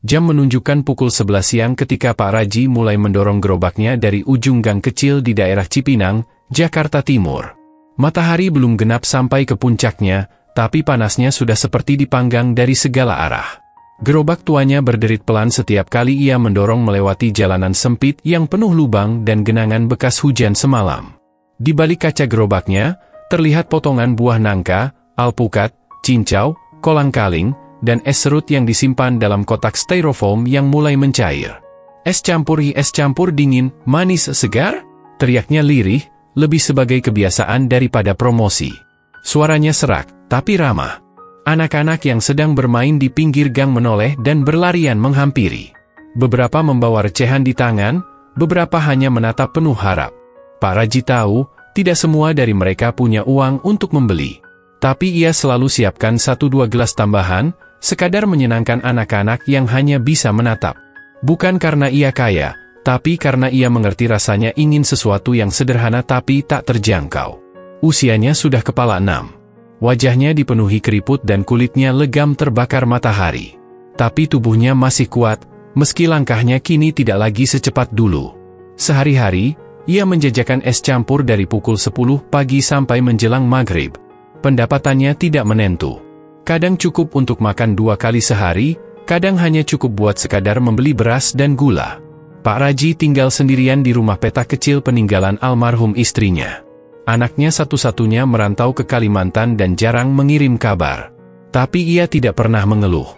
Jam menunjukkan pukul 11 siang ketika Pak Raji mulai mendorong gerobaknya dari ujung gang kecil di daerah Cipinang, Jakarta Timur. Matahari belum genap sampai ke puncaknya, tapi panasnya sudah seperti dipanggang dari segala arah. Gerobak tuanya berderit pelan setiap kali ia mendorong melewati jalanan sempit yang penuh lubang dan genangan bekas hujan semalam. Di balik kaca gerobaknya, terlihat potongan buah nangka, alpukat, cincau, kolang-kaling, dan es serut yang disimpan dalam kotak styrofoam yang mulai mencair. Es campur dingin, manis segar? Teriaknya lirih, lebih sebagai kebiasaan daripada promosi. Suaranya serak, tapi ramah. Anak-anak yang sedang bermain di pinggir gang menoleh dan berlarian menghampiri. Beberapa membawa recehan di tangan, beberapa hanya menatap penuh harap. Pak Raji tahu, tidak semua dari mereka punya uang untuk membeli. Tapi ia selalu siapkan 1-2 gelas tambahan, sekadar menyenangkan anak-anak yang hanya bisa menatap. Bukan karena ia kaya, tapi karena ia mengerti rasanya ingin sesuatu yang sederhana tapi tak terjangkau. Usianya sudah kepala 6. Wajahnya dipenuhi keriput dan kulitnya legam terbakar matahari. Tapi tubuhnya masih kuat, meski langkahnya kini tidak lagi secepat dulu. Sehari-hari, ia menjajakan es campur dari pukul 10 pagi sampai menjelang maghrib. Pendapatannya tidak menentu. Kadang cukup untuk makan 2 kali sehari, kadang hanya cukup buat sekadar membeli beras dan gula. Pak Raji tinggal sendirian di rumah petak kecil peninggalan almarhum istrinya. Anaknya satu-satunya merantau ke Kalimantan dan jarang mengirim kabar. Tapi ia tidak pernah mengeluh.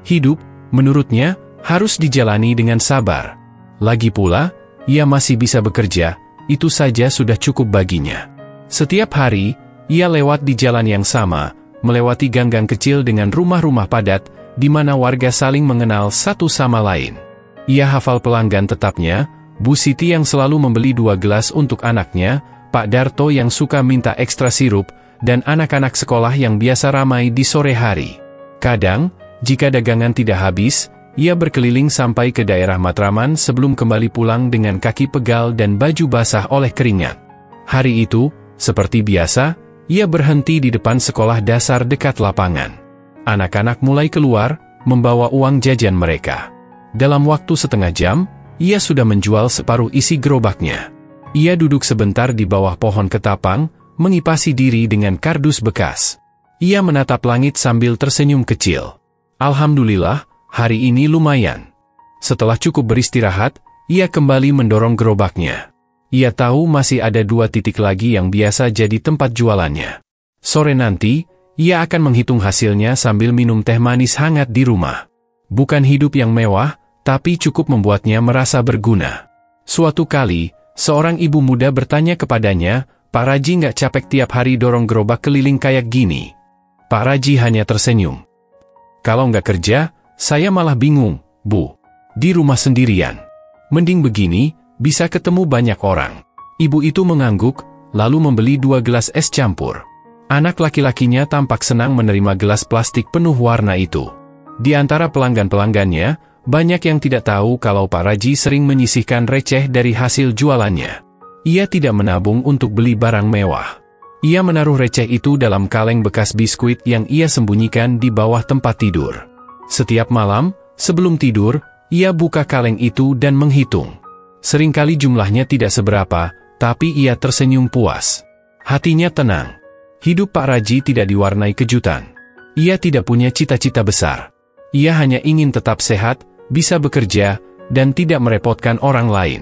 Hidup, menurutnya, harus dijalani dengan sabar. Lagi pula, ia masih bisa bekerja, itu saja sudah cukup baginya. Setiap hari, ia lewat di jalan yang sama, melewati gang-gang kecil dengan rumah-rumah padat, di mana warga saling mengenal satu sama lain. Ia hafal pelanggan tetapnya, Bu Siti yang selalu membeli 2 gelas untuk anaknya, Pak Darto yang suka minta ekstra sirup, dan anak-anak sekolah yang biasa ramai di sore hari. Kadang, jika dagangan tidak habis, ia berkeliling sampai ke daerah Matraman sebelum kembali pulang dengan kaki pegal dan baju basah oleh keringat. Hari itu, seperti biasa, ia berhenti di depan sekolah dasar dekat lapangan. Anak-anak mulai keluar, membawa uang jajan mereka. Dalam waktu setengah jam, ia sudah menjual separuh isi gerobaknya. Ia duduk sebentar di bawah pohon ketapang, mengipasi diri dengan kardus bekas. Ia menatap langit sambil tersenyum kecil. Alhamdulillah, hari ini lumayan. Setelah cukup beristirahat, ia kembali mendorong gerobaknya. Ia tahu masih ada 2 titik lagi yang biasa jadi tempat jualannya. Sore nanti, ia akan menghitung hasilnya sambil minum teh manis hangat di rumah. Bukan hidup yang mewah, tapi cukup membuatnya merasa berguna. Suatu kali, seorang ibu muda bertanya kepadanya, "Pak Raji nggak capek tiap hari dorong gerobak keliling kayak gini?" Pak Raji hanya tersenyum. "Kalau nggak kerja, saya malah bingung, Bu. Di rumah sendirian. Mending begini, bisa ketemu banyak orang." Ibu itu mengangguk, lalu membeli 2 gelas es campur. Anak laki-lakinya tampak senang menerima gelas plastik penuh warna itu. Di antara pelanggan-pelanggannya, banyak yang tidak tahu kalau Pak Raji sering menyisihkan receh dari hasil jualannya. Ia tidak menabung untuk beli barang mewah. Ia menaruh receh itu dalam kaleng bekas biskuit yang ia sembunyikan di bawah tempat tidur. Setiap malam, sebelum tidur, ia buka kaleng itu dan menghitung. Seringkali jumlahnya tidak seberapa, tapi ia tersenyum puas. Hatinya tenang. Hidup Pak Raji tidak diwarnai kejutan. Ia tidak punya cita-cita besar. Ia hanya ingin tetap sehat, bisa bekerja, dan tidak merepotkan orang lain.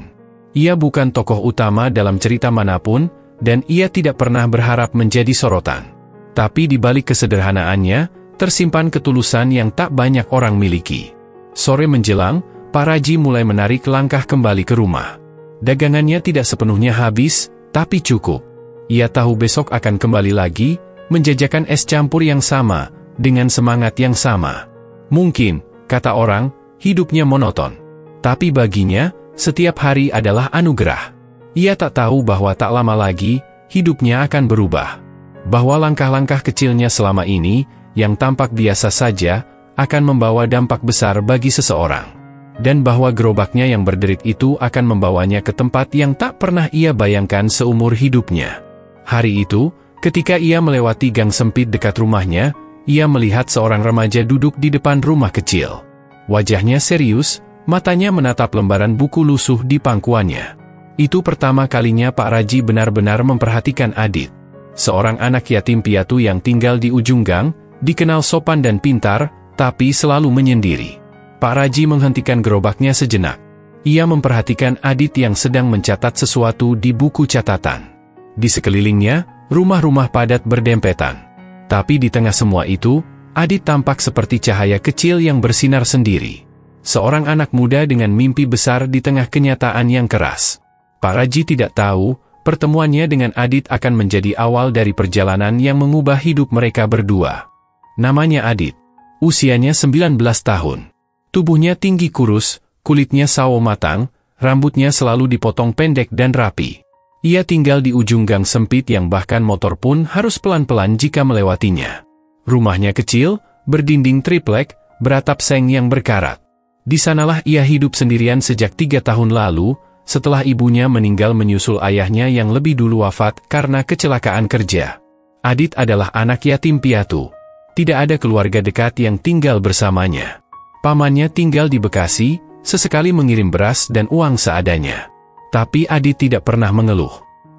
Ia bukan tokoh utama dalam cerita manapun, dan ia tidak pernah berharap menjadi sorotan. Tapi di balik kesederhanaannya, tersimpan ketulusan yang tak banyak orang miliki. Sore menjelang, Pak Raji mulai menarik langkah kembali ke rumah. Dagangannya tidak sepenuhnya habis, tapi cukup. Ia tahu besok akan kembali lagi, menjajakan es campur yang sama, dengan semangat yang sama. Mungkin, kata orang, hidupnya monoton. Tapi baginya, setiap hari adalah anugerah. Ia tak tahu bahwa tak lama lagi, hidupnya akan berubah. Bahwa langkah-langkah kecilnya selama ini, yang tampak biasa saja, akan membawa dampak besar bagi seseorang. Dan bahwa gerobaknya yang berderit itu akan membawanya ke tempat yang tak pernah ia bayangkan seumur hidupnya. Hari itu, ketika ia melewati gang sempit dekat rumahnya, ia melihat seorang remaja duduk di depan rumah kecil. Wajahnya serius, matanya menatap lembaran buku lusuh di pangkuannya. Itu pertama kalinya Pak Raji benar-benar memperhatikan Adit. Seorang anak yatim piatu yang tinggal di ujung gang, dikenal sopan dan pintar, tapi selalu menyendiri. Pak Raji menghentikan gerobaknya sejenak. Ia memperhatikan Adit yang sedang mencatat sesuatu di buku catatan. Di sekelilingnya, rumah-rumah padat berdempetan. Tapi di tengah semua itu, Adit tampak seperti cahaya kecil yang bersinar sendiri. Seorang anak muda dengan mimpi besar di tengah kenyataan yang keras. Pak Raji tidak tahu, pertemuannya dengan Adit akan menjadi awal dari perjalanan yang mengubah hidup mereka berdua. Namanya Adit. Usianya 19 tahun. Tubuhnya tinggi kurus, kulitnya sawo matang, rambutnya selalu dipotong pendek dan rapi. Ia tinggal di ujung gang sempit yang bahkan motor pun harus pelan-pelan jika melewatinya. Rumahnya kecil, berdinding triplek, beratap seng yang berkarat. Di sanalah ia hidup sendirian sejak 3 tahun lalu, setelah ibunya meninggal menyusul ayahnya yang lebih dulu wafat karena kecelakaan kerja. Adit adalah anak yatim piatu. Tidak ada keluarga dekat yang tinggal bersamanya. Pamannya tinggal di Bekasi, sesekali mengirim beras dan uang seadanya. Tapi Adit tidak pernah mengeluh.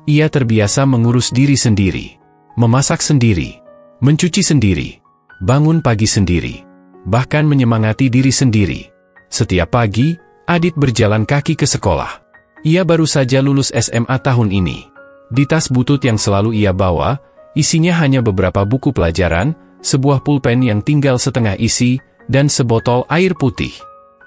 Ia terbiasa mengurus diri sendiri, memasak sendiri, mencuci sendiri, bangun pagi sendiri, bahkan menyemangati diri sendiri. Setiap pagi, Adit berjalan kaki ke sekolah. Ia baru saja lulus SMA tahun ini. Di tas butut yang selalu ia bawa, isinya hanya beberapa buku pelajaran, sebuah pulpen yang tinggal setengah isi, dan sebotol air putih.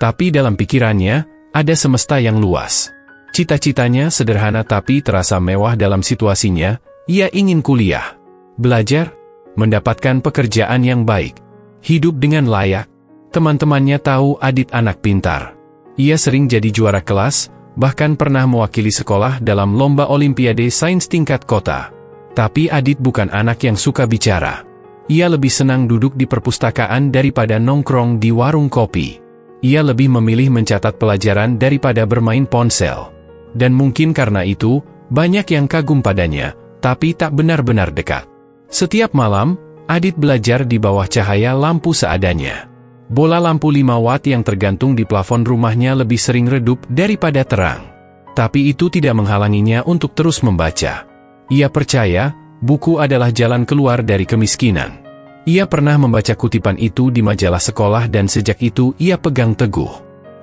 Tapi dalam pikirannya, ada semesta yang luas. Cita-citanya sederhana tapi terasa mewah dalam situasinya. Ia ingin kuliah, belajar, mendapatkan pekerjaan yang baik, hidup dengan layak. Teman-temannya tahu Adit anak pintar. Ia sering jadi juara kelas, bahkan pernah mewakili sekolah dalam lomba olimpiade sains tingkat kota. Tapi Adit bukan anak yang suka bicara. Ia lebih senang duduk di perpustakaan daripada nongkrong di warung kopi. Ia lebih memilih mencatat pelajaran daripada bermain ponsel. Dan mungkin karena itu, banyak yang kagum padanya, tapi tak benar-benar dekat. Setiap malam, Adit belajar di bawah cahaya lampu seadanya. Bola lampu 5 watt yang tergantung di plafon rumahnya lebih sering redup daripada terang. Tapi itu tidak menghalanginya untuk terus membaca. Ia percaya, buku adalah jalan keluar dari kemiskinan. Ia pernah membaca kutipan itu di majalah sekolah dan sejak itu ia pegang teguh.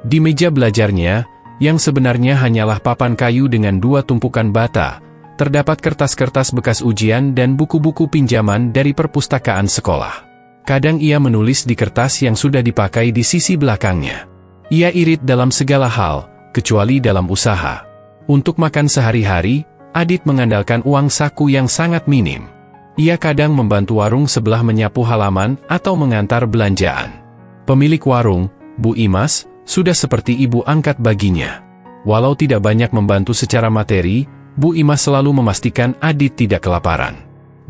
Di meja belajarnya, yang sebenarnya hanyalah papan kayu dengan 2 tumpukan bata, terdapat kertas-kertas bekas ujian dan buku-buku pinjaman dari perpustakaan sekolah. Kadang ia menulis di kertas yang sudah dipakai di sisi belakangnya. Ia irit dalam segala hal, kecuali dalam usaha. Untuk makan sehari-hari, Adit mengandalkan uang saku yang sangat minim. Ia kadang membantu warung sebelah menyapu halaman atau mengantar belanjaan. Pemilik warung, Bu Imas, sudah seperti ibu angkat baginya. Walau tidak banyak membantu secara materi, Bu Imas selalu memastikan Adit tidak kelaparan.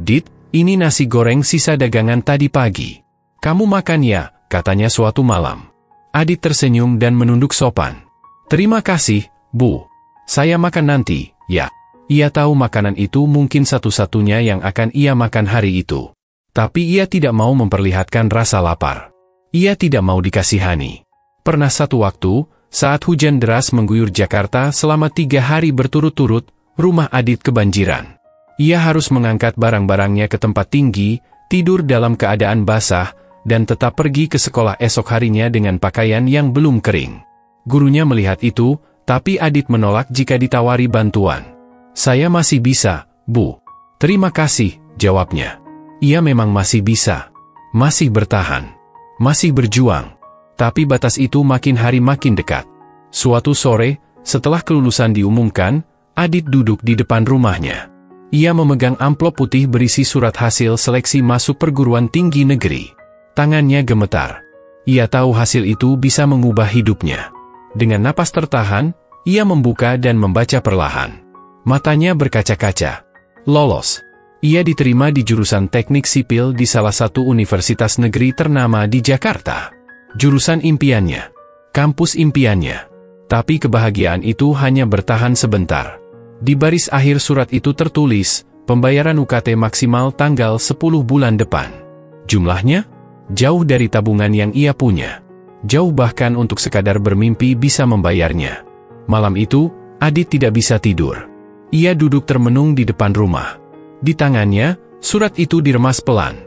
"Dit, ini nasi goreng sisa dagangan tadi pagi. Kamu makan ya," katanya suatu malam. Adit tersenyum dan menunduk sopan. "Terima kasih, Bu. Saya makan nanti, ya." Ia tahu makanan itu mungkin satu-satunya yang akan ia makan hari itu. Tapi ia tidak mau memperlihatkan rasa lapar. Ia tidak mau dikasihani. Pernah satu waktu, saat hujan deras mengguyur Jakarta selama 3 hari berturut-turut, rumah Adit kebanjiran. Ia harus mengangkat barang-barangnya ke tempat tinggi, tidur dalam keadaan basah, dan tetap pergi ke sekolah esok harinya dengan pakaian yang belum kering. Gurunya melihat itu, tapi Adit menolak jika ditawari bantuan. "Saya masih bisa, Bu." "Terima kasih," jawabnya. Ia memang masih bisa. Masih bertahan. Masih berjuang. Tapi batas itu makin hari makin dekat. Suatu sore, setelah kelulusan diumumkan, Adit duduk di depan rumahnya. Ia memegang amplop putih berisi surat hasil seleksi masuk perguruan tinggi negeri. Tangannya gemetar. Ia tahu hasil itu bisa mengubah hidupnya. Dengan napas tertahan, ia membuka dan membaca perlahan. Matanya berkaca-kaca. Lolos. Ia diterima di jurusan teknik sipil di salah satu universitas negeri ternama di Jakarta. Jurusan impiannya. Kampus impiannya. Tapi kebahagiaan itu hanya bertahan sebentar. Di baris akhir surat itu tertulis, pembayaran UKT maksimal tanggal 10 bulan depan. Jumlahnya? Jauh dari tabungan yang ia punya. Jauh bahkan untuk sekadar bermimpi bisa membayarnya. Malam itu, Adit tidak bisa tidur. Ia duduk termenung di depan rumah. Di tangannya, surat itu diremas pelan.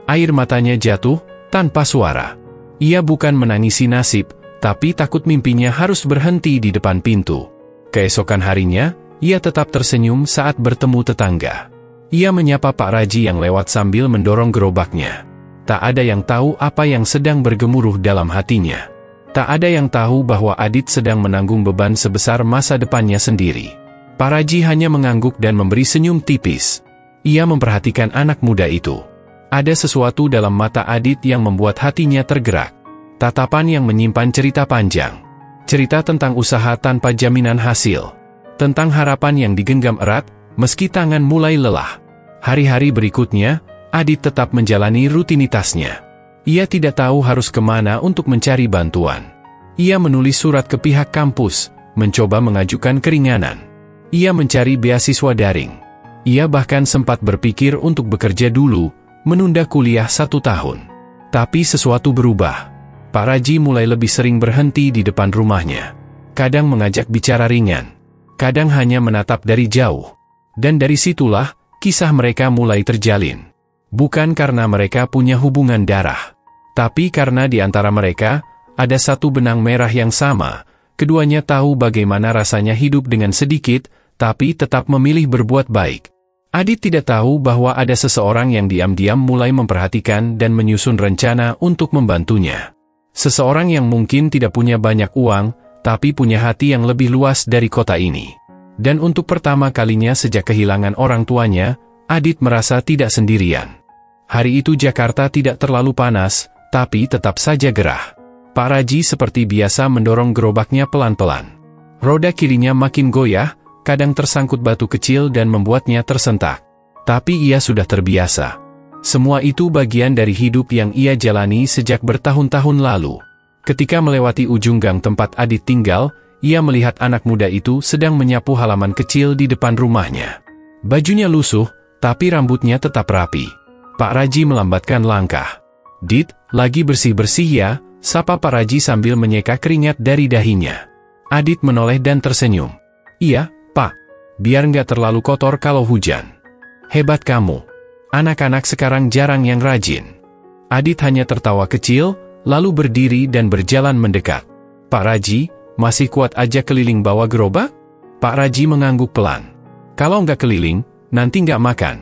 Air matanya jatuh, tanpa suara. Ia bukan menangisi nasib, tapi takut mimpinya harus berhenti di depan pintu. Keesokan harinya, ia tetap tersenyum saat bertemu tetangga. Ia menyapa Pak Raji yang lewat sambil mendorong gerobaknya. Tak ada yang tahu apa yang sedang bergemuruh dalam hatinya. Tak ada yang tahu bahwa Adit sedang menanggung beban sebesar masa depannya sendiri. Pak Raji hanya mengangguk dan memberi senyum tipis. Ia memperhatikan anak muda itu. Ada sesuatu dalam mata Adit yang membuat hatinya tergerak. Tatapan yang menyimpan cerita panjang. Cerita tentang usaha tanpa jaminan hasil. Tentang harapan yang digenggam erat, meski tangan mulai lelah. Hari-hari berikutnya, Adit tetap menjalani rutinitasnya. Ia tidak tahu harus kemana untuk mencari bantuan. Ia menulis surat ke pihak kampus, mencoba mengajukan keringanan. Ia mencari beasiswa daring. Ia bahkan sempat berpikir untuk bekerja dulu, menunda kuliah 1 tahun. Tapi sesuatu berubah. Pak Raji mulai lebih sering berhenti di depan rumahnya. Kadang mengajak bicara ringan. Kadang hanya menatap dari jauh. Dan dari situlah, kisah mereka mulai terjalin. Bukan karena mereka punya hubungan darah. Tapi karena di antara mereka, ada satu benang merah yang sama. Keduanya tahu bagaimana rasanya hidup dengan sedikit, tapi tetap memilih berbuat baik. Adit tidak tahu bahwa ada seseorang yang diam-diam mulai memperhatikan dan menyusun rencana untuk membantunya. Seseorang yang mungkin tidak punya banyak uang, tapi punya hati yang lebih luas dari kota ini. Dan untuk pertama kalinya sejak kehilangan orang tuanya, Adit merasa tidak sendirian. Hari itu Jakarta tidak terlalu panas, tapi tetap saja gerah. Pak Raji seperti biasa mendorong gerobaknya pelan-pelan. Roda kirinya makin goyah, kadang tersangkut batu kecil dan membuatnya tersentak. Tapi ia sudah terbiasa. Semua itu bagian dari hidup yang ia jalani sejak bertahun-tahun lalu. Ketika melewati ujung gang tempat Adit tinggal, ia melihat anak muda itu sedang menyapu halaman kecil di depan rumahnya. Bajunya lusuh, tapi rambutnya tetap rapi. Pak Raji melambatkan langkah. "Dit, lagi bersih-bersih ya?" sapa Pak Raji sambil menyeka keringat dari dahinya. Adit menoleh dan tersenyum. "Iya, Pak. Biar nggak terlalu kotor kalau hujan." "Hebat kamu. Anak-anak sekarang jarang yang rajin." Adit hanya tertawa kecil, lalu berdiri dan berjalan mendekat. "Pak Raji, masih kuat aja keliling bawa gerobak?" Pak Raji mengangguk pelan. "Kalau nggak keliling, nanti nggak makan."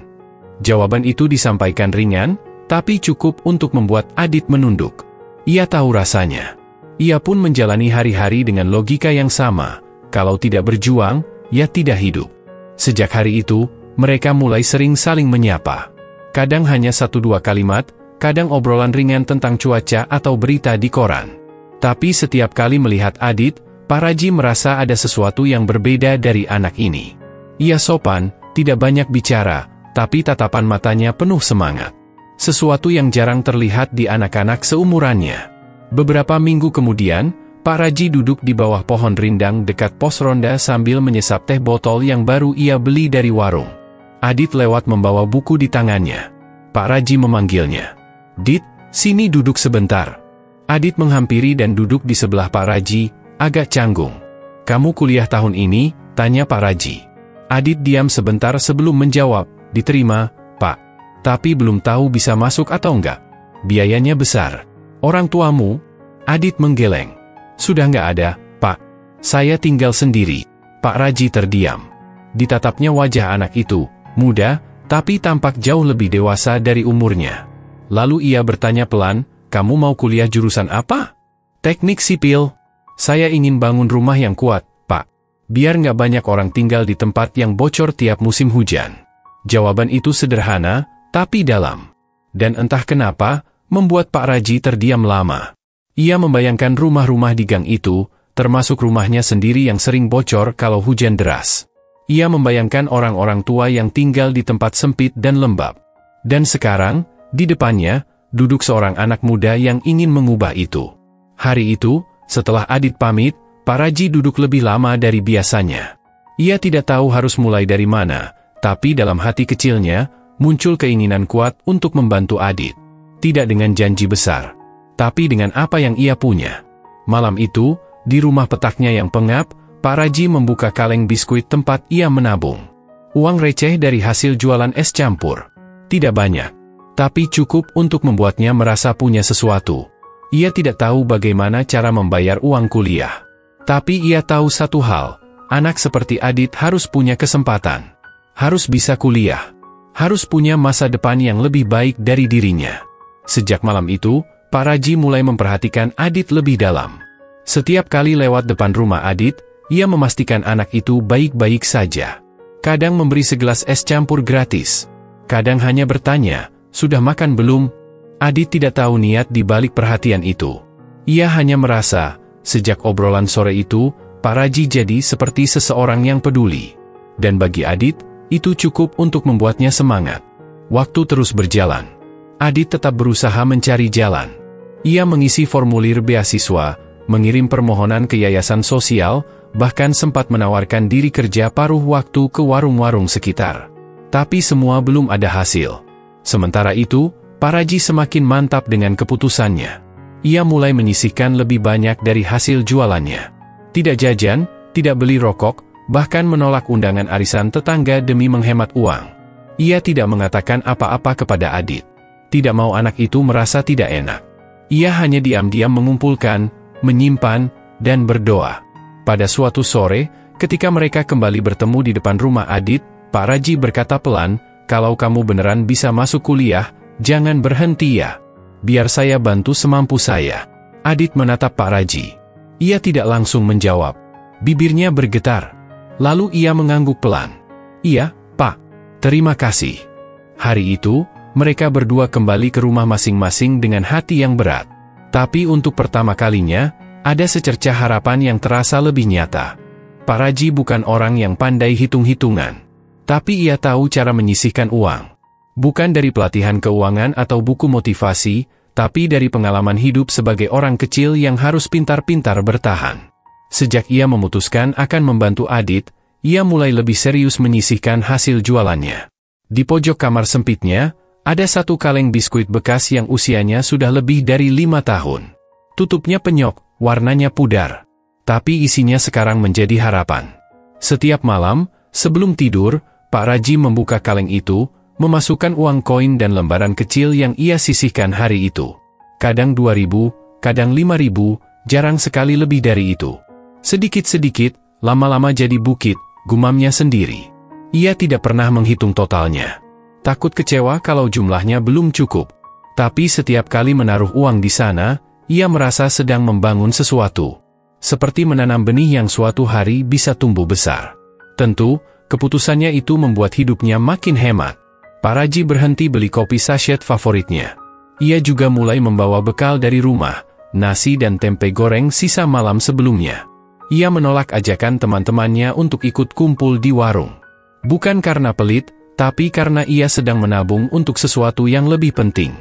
Jawaban itu disampaikan ringan, tapi cukup untuk membuat Adit menunduk. Ia tahu rasanya. Ia pun menjalani hari-hari dengan logika yang sama. Kalau tidak berjuang, ya tidak hidup. Sejak hari itu, mereka mulai sering saling menyapa. Kadang hanya 1-2 kalimat, kadang obrolan ringan tentang cuaca atau berita di koran. Tapi setiap kali melihat Adit, Pak Raji merasa ada sesuatu yang berbeda dari anak ini. Ia sopan, tidak banyak bicara, tapi tatapan matanya penuh semangat. Sesuatu yang jarang terlihat di anak-anak seumurannya. Beberapa minggu kemudian, Pak Raji duduk di bawah pohon rindang dekat pos ronda sambil menyesap teh botol yang baru ia beli dari warung. Adit lewat membawa buku di tangannya. Pak Raji memanggilnya. "Dit, sini duduk sebentar." Adit menghampiri dan duduk di sebelah Pak Raji, agak canggung. "Kamu kuliah tahun ini?" tanya Pak Raji. Adit diam sebentar sebelum menjawab. "Diterima, Pak. Tapi belum tahu bisa masuk atau enggak. Biayanya besar." "Orang tuamu?" Adit menggeleng. "Sudah nggak ada, Pak. Saya tinggal sendiri." Pak Raji terdiam. Ditatapnya wajah anak itu, muda, tapi tampak jauh lebih dewasa dari umurnya. Lalu ia bertanya pelan, "Kamu mau kuliah jurusan apa?" "Teknik sipil. Saya ingin bangun rumah yang kuat, Pak. Biar nggak banyak orang tinggal di tempat yang bocor tiap musim hujan." Jawaban itu sederhana, tapi dalam. Dan entah kenapa, membuat Pak Raji terdiam lama. Ia membayangkan rumah-rumah di gang itu, termasuk rumahnya sendiri yang sering bocor kalau hujan deras. Ia membayangkan orang-orang tua yang tinggal di tempat sempit dan lembab. Dan sekarang, di depannya, duduk seorang anak muda yang ingin mengubah itu. Hari itu, setelah Adit pamit, Pak Raji duduk lebih lama dari biasanya. Ia tidak tahu harus mulai dari mana, tapi dalam hati kecilnya, muncul keinginan kuat untuk membantu Adit. Tidak dengan janji besar. tapi dengan apa yang ia punya. Malam itu, di rumah petaknya yang pengap, Pak Raji membuka kaleng biskuit tempat ia menabung. Uang receh dari hasil jualan es campur. Tidak banyak, tapi cukup untuk membuatnya merasa punya sesuatu. Ia tidak tahu bagaimana cara membayar uang kuliah. Tapi ia tahu satu hal, anak seperti Adit harus punya kesempatan. Harus bisa kuliah. Harus punya masa depan yang lebih baik dari dirinya. Sejak malam itu, Pak Raji mulai memperhatikan Adit lebih dalam. Setiap kali lewat depan rumah Adit, ia memastikan anak itu baik-baik saja. Kadang memberi segelas es campur gratis. Kadang hanya bertanya, "Sudah makan belum?" Adit tidak tahu niat di balik perhatian itu. Ia hanya merasa, sejak obrolan sore itu, Pak Raji jadi seperti seseorang yang peduli. Dan bagi Adit, itu cukup untuk membuatnya semangat. Waktu terus berjalan. Adit tetap berusaha mencari jalan. Ia mengisi formulir beasiswa, mengirim permohonan ke yayasan sosial, bahkan sempat menawarkan diri kerja paruh waktu ke warung-warung sekitar. Tapi semua belum ada hasil. Sementara itu, Pak Raji semakin mantap dengan keputusannya. Ia mulai menyisihkan lebih banyak dari hasil jualannya. Tidak jajan, tidak beli rokok, bahkan menolak undangan arisan tetangga demi menghemat uang. Ia tidak mengatakan apa-apa kepada Adit. Tidak mau anak itu merasa tidak enak. Ia hanya diam-diam mengumpulkan, menyimpan, dan berdoa. Pada suatu sore, ketika mereka kembali bertemu di depan rumah Adit, Pak Raji berkata pelan, "Kalau kamu beneran bisa masuk kuliah, jangan berhenti ya. Biar saya bantu semampu saya." Adit menatap Pak Raji. Ia tidak langsung menjawab. Bibirnya bergetar. Lalu ia mengangguk pelan. "Iya, Pak. Terima kasih." Hari itu, mereka berdua kembali ke rumah masing-masing dengan hati yang berat. Tapi untuk pertama kalinya, ada secercah harapan yang terasa lebih nyata. Pak Raji bukan orang yang pandai hitung-hitungan. Tapi ia tahu cara menyisihkan uang. Bukan dari pelatihan keuangan atau buku motivasi, tapi dari pengalaman hidup sebagai orang kecil yang harus pintar-pintar bertahan. Sejak ia memutuskan akan membantu Adit, ia mulai lebih serius menyisihkan hasil jualannya. Di pojok kamar sempitnya, ada satu kaleng biskuit bekas yang usianya sudah lebih dari 5 tahun. Tutupnya penyok, warnanya pudar. Tapi isinya sekarang menjadi harapan. Setiap malam, sebelum tidur, Pak Raji membuka kaleng itu, memasukkan uang koin dan lembaran kecil yang ia sisihkan hari itu. Kadang 2.000, kadang 5.000, jarang sekali lebih dari itu. Sedikit-sedikit, lama-lama jadi bukit, gumamnya sendiri. Ia tidak pernah menghitung totalnya. Takut kecewa kalau jumlahnya belum cukup. Tapi setiap kali menaruh uang di sana, ia merasa sedang membangun sesuatu. Seperti menanam benih yang suatu hari bisa tumbuh besar. Tentu, keputusannya itu membuat hidupnya makin hemat. Pak Raji berhenti beli kopi sachet favoritnya. Ia juga mulai membawa bekal dari rumah, nasi dan tempe goreng sisa malam sebelumnya. Ia menolak ajakan teman-temannya untuk ikut kumpul di warung. Bukan karena pelit, tapi karena ia sedang menabung untuk sesuatu yang lebih penting.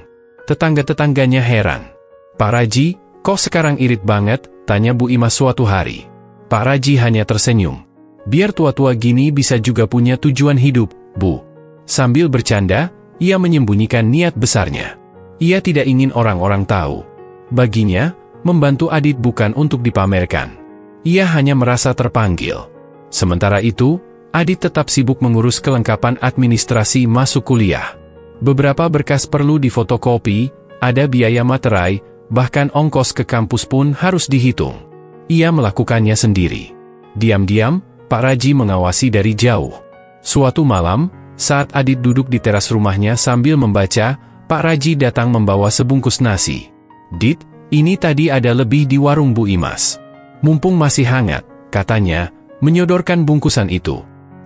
Tetangga-tetangganya heran. "Pak Raji, kok sekarang irit banget?" tanya Bu Imas suatu hari. Pak Raji hanya tersenyum. "Biar tua-tua gini bisa juga punya tujuan hidup, Bu." Sambil bercanda, ia menyembunyikan niat besarnya. Ia tidak ingin orang-orang tahu. Baginya, membantu Adit bukan untuk dipamerkan. Ia hanya merasa terpanggil. Sementara itu, Adit tetap sibuk mengurus kelengkapan administrasi masuk kuliah. Beberapa berkas perlu difotokopi, ada biaya materai, bahkan ongkos ke kampus pun harus dihitung. Ia melakukannya sendiri. Diam-diam, Pak Raji mengawasi dari jauh. Suatu malam, saat Adit duduk di teras rumahnya sambil membaca, Pak Raji datang membawa sebungkus nasi. "Dit, ini tadi ada lebih di warung Bu Imas. Mumpung masih hangat," katanya, menyodorkan bungkusan itu.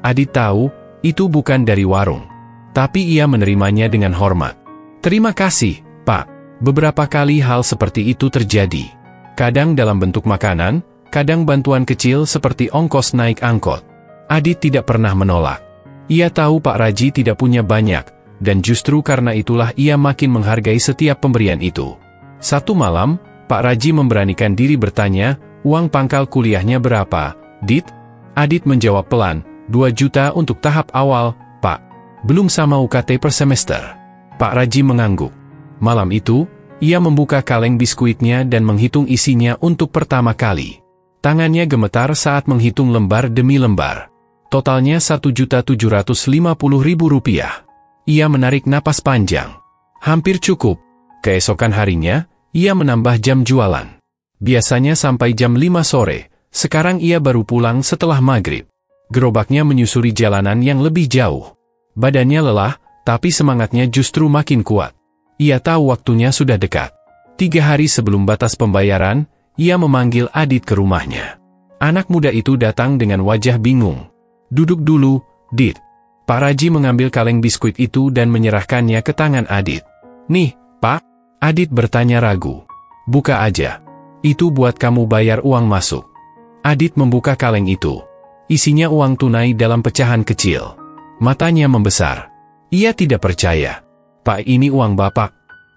Adit tahu, itu bukan dari warung. Tapi ia menerimanya dengan hormat. "Terima kasih, Pak." Beberapa kali hal seperti itu terjadi. Kadang dalam bentuk makanan, kadang bantuan kecil seperti ongkos naik angkot. Adit tidak pernah menolak. Ia tahu Pak Raji tidak punya banyak, dan justru karena itulah ia makin menghargai setiap pemberian itu. Satu malam, Pak Raji memberanikan diri bertanya, "Uang pangkal kuliahnya berapa, Dit?" Adit menjawab pelan, 2 juta untuk tahap awal, Pak. Belum sama UKT per semester. Pak Raji mengangguk. Malam itu, Ia membuka kaleng biskuitnya dan menghitung isinya untuk pertama kali. Tangannya gemetar saat menghitung lembar demi lembar. Totalnya Rp1.750.000. Ia menarik napas panjang. Hampir cukup. Keesokan harinya, ia menambah jam jualan. Biasanya sampai jam 5 sore, sekarang ia baru pulang setelah maghrib. Gerobaknya menyusuri jalanan yang lebih jauh. Badannya lelah, tapi semangatnya justru makin kuat. Ia tahu waktunya sudah dekat. 3 hari sebelum batas pembayaran, ia memanggil Adit ke rumahnya. Anak muda itu datang dengan wajah bingung. "Duduk dulu, Dit." Pak Raji mengambil kaleng biskuit itu dan menyerahkannya ke tangan Adit. "Nih, Pak." Adit bertanya ragu. "Buka aja. Itu buat kamu bayar uang masuk." Adit membuka kaleng itu. Isinya uang tunai dalam pecahan kecil. Matanya membesar. Ia tidak percaya. "Pak, ini uang Bapak."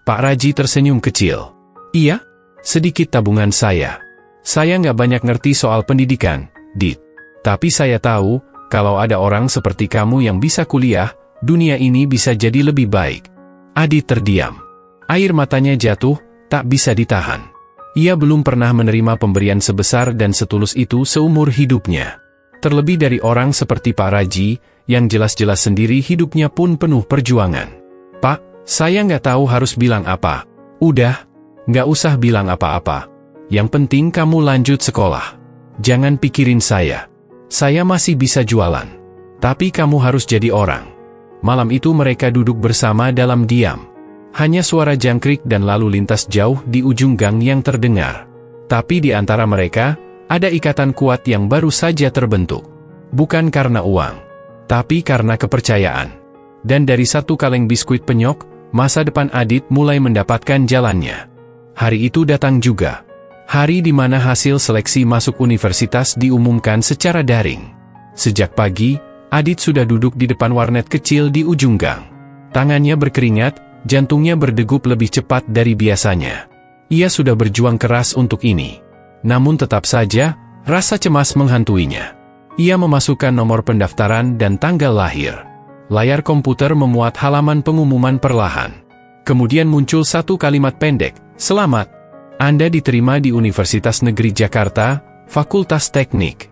Pak Raji tersenyum kecil. "Iya? Sedikit tabungan saya. Saya nggak banyak ngerti soal pendidikan, Dit. Tapi saya tahu, kalau ada orang seperti kamu yang bisa kuliah, dunia ini bisa jadi lebih baik." Adit terdiam. Air matanya jatuh, tak bisa ditahan. Ia belum pernah menerima pemberian sebesar dan setulus itu seumur hidupnya. Terlebih dari orang seperti Pak Raji, yang jelas-jelas sendiri hidupnya pun penuh perjuangan. "Pak, saya nggak tahu harus bilang apa." "Udah, nggak usah bilang apa-apa. Yang penting kamu lanjut sekolah. Jangan pikirin saya. Saya masih bisa jualan. Tapi kamu harus jadi orang." Malam itu mereka duduk bersama dalam diam. Hanya suara jangkrik dan lalu lintas jauh di ujung gang yang terdengar. Tapi di antara mereka, ada ikatan kuat yang baru saja terbentuk. Bukan karena uang, tapi karena kepercayaan. Dan dari satu kaleng biskuit penyok, masa depan Adit mulai mendapatkan jalannya. Hari itu datang juga. Hari di mana hasil seleksi masuk universitas diumumkan secara daring. Sejak pagi, Adit sudah duduk di depan warnet kecil di ujung gang. Tangannya berkeringat, jantungnya berdegup lebih cepat dari biasanya. Ia sudah berjuang keras untuk ini. Namun tetap saja, rasa cemas menghantuinya. Ia memasukkan nomor pendaftaran dan tanggal lahir. Layar komputer memuat halaman pengumuman perlahan. Kemudian muncul satu kalimat pendek, "Selamat. Anda diterima di Universitas Negeri Jakarta, Fakultas Teknik."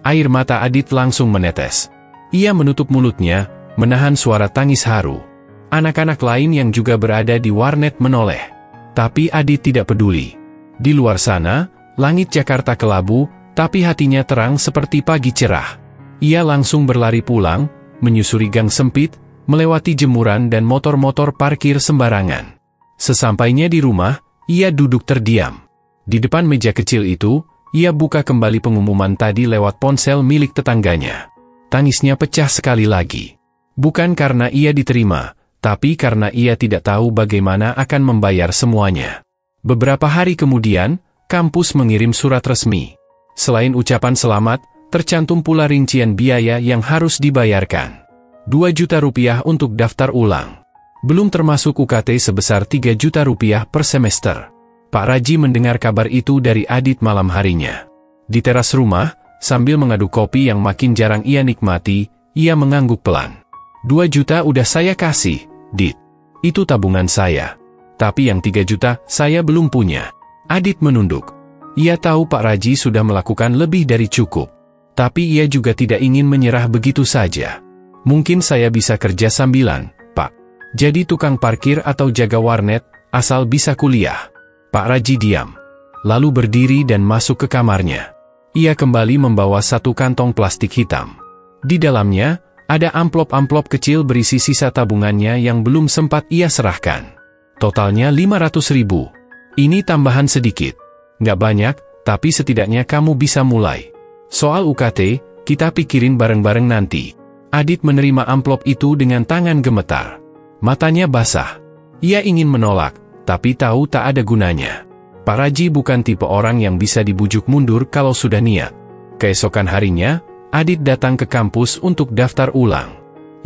Air mata Adit langsung menetes. Ia menutup mulutnya, menahan suara tangis haru. Anak-anak lain yang juga berada di warnet menoleh. Tapi Adit tidak peduli. Di luar sana, langit Jakarta kelabu, tapi hatinya terang seperti pagi cerah. Ia langsung berlari pulang, menyusuri gang sempit, melewati jemuran dan motor-motor parkir sembarangan. Sesampainya di rumah, ia duduk terdiam. Di depan meja kecil itu, ia buka kembali pengumuman tadi lewat ponsel milik tetangganya. Tangisnya pecah sekali lagi. Bukan karena ia diterima, tapi karena ia tidak tahu bagaimana akan membayar semuanya. Beberapa hari kemudian, kampus mengirim surat resmi. Selain ucapan selamat, tercantum pula rincian biaya yang harus dibayarkan. Rp2 juta untuk daftar ulang. Belum termasuk UKT sebesar Rp3 juta per semester. Pak Raji mendengar kabar itu dari Adit malam harinya. Di teras rumah, sambil mengaduk kopi yang makin jarang ia nikmati, ia mengangguk pelan. 2 juta udah saya kasih, Dit. Itu tabungan saya. Tapi yang 3 juta, saya belum punya. Adit menunduk. Ia tahu Pak Raji sudah melakukan lebih dari cukup. Tapi ia juga tidak ingin menyerah begitu saja. Mungkin saya bisa kerja sambilan, Pak. Jadi tukang parkir atau jaga warnet, asal bisa kuliah. Pak Raji diam. Lalu berdiri dan masuk ke kamarnya. Ia kembali membawa satu kantong plastik hitam. Di dalamnya, ada amplop-amplop kecil berisi sisa tabungannya yang belum sempat ia serahkan. Totalnya 500.000. Ini tambahan sedikit. Nggak banyak, tapi setidaknya kamu bisa mulai. Soal UKT, kita pikirin bareng-bareng nanti. Adit menerima amplop itu dengan tangan gemetar. Matanya basah. Ia ingin menolak, tapi tahu tak ada gunanya. Pak Raji bukan tipe orang yang bisa dibujuk mundur kalau sudah niat. Keesokan harinya, Adit datang ke kampus untuk daftar ulang.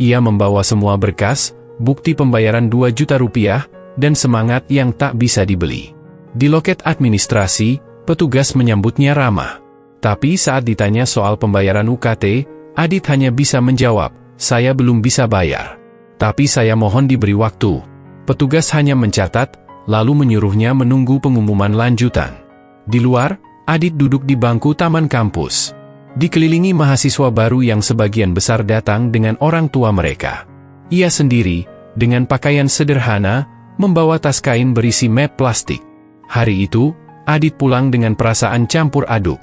Ia membawa semua berkas, bukti pembayaran Rp2 juta, dan semangat yang tak bisa dibeli. Di loket administrasi, petugas menyambutnya ramah. Tapi saat ditanya soal pembayaran UKT, Adit hanya bisa menjawab, saya belum bisa bayar. Tapi saya mohon diberi waktu. Petugas hanya mencatat, lalu menyuruhnya menunggu pengumuman lanjutan. Di luar, Adit duduk di bangku taman kampus. Dikelilingi mahasiswa baru yang sebagian besar datang dengan orang tua mereka. Ia sendiri, dengan pakaian sederhana, membawa tas kain berisi map plastik. Hari itu, Adit pulang dengan perasaan campur aduk.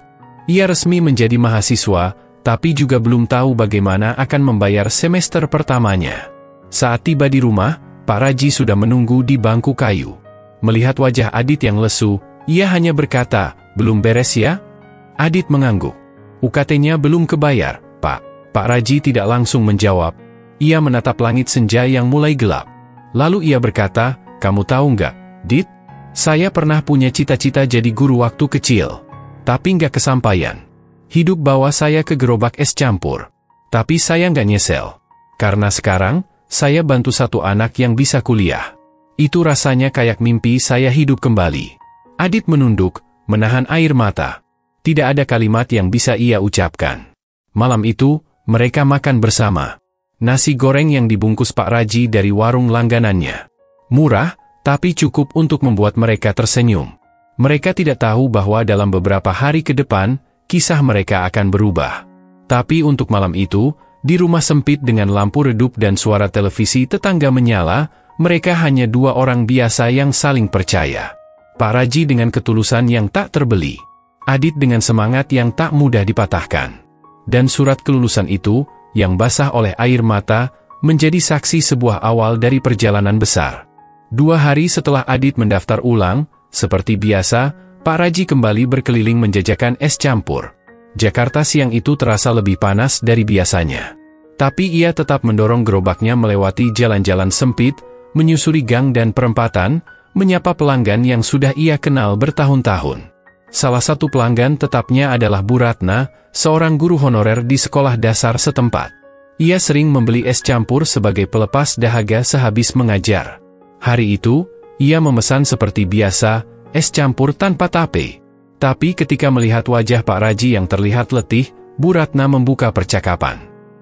Ia resmi menjadi mahasiswa, tapi juga belum tahu bagaimana akan membayar semester pertamanya. Saat tiba di rumah, Pak Raji sudah menunggu di bangku kayu. Melihat wajah Adit yang lesu, ia hanya berkata, "Belum beres ya?" Adit mengangguk. "UKT-nya belum kebayar, Pak." Pak Raji tidak langsung menjawab. Ia menatap langit senja yang mulai gelap. Lalu ia berkata, "Kamu tahu nggak, Dit? Saya pernah punya cita-cita jadi guru waktu kecil. Tapi nggak kesampaian. Hidup bawa saya ke gerobak es campur. Tapi saya nggak nyesel. Karena sekarang, saya bantu satu anak yang bisa kuliah. Itu rasanya kayak mimpi saya hidup kembali." Adit menunduk, menahan air mata. Tidak ada kalimat yang bisa ia ucapkan. Malam itu, mereka makan bersama. Nasi goreng yang dibungkus Pak Raji dari warung langganannya. Murah, tapi cukup untuk membuat mereka tersenyum. Mereka tidak tahu bahwa dalam beberapa hari ke depan, kisah mereka akan berubah. Tapi untuk malam itu, di rumah sempit dengan lampu redup dan suara televisi tetangga menyala, mereka hanya dua orang biasa yang saling percaya. Pak Raji dengan ketulusan yang tak terbeli. Adit dengan semangat yang tak mudah dipatahkan. Dan surat kelulusan itu, yang basah oleh air mata, menjadi saksi sebuah awal dari perjalanan besar. 2 hari setelah Adit mendaftar ulang, seperti biasa, Pak Raji kembali berkeliling menjajakan es campur. Jakarta siang itu terasa lebih panas dari biasanya. Tapi ia tetap mendorong gerobaknya melewati jalan-jalan sempit, menyusuri gang dan perempatan, menyapa pelanggan yang sudah ia kenal bertahun-tahun. Salah satu pelanggan tetapnya adalah Bu Ratna, seorang guru honorer di sekolah dasar setempat. Ia sering membeli es campur sebagai pelepas dahaga sehabis mengajar. Hari itu, ia memesan seperti biasa, es campur tanpa tape. Tapi ketika melihat wajah Pak Raji yang terlihat letih, Bu Ratna membuka percakapan.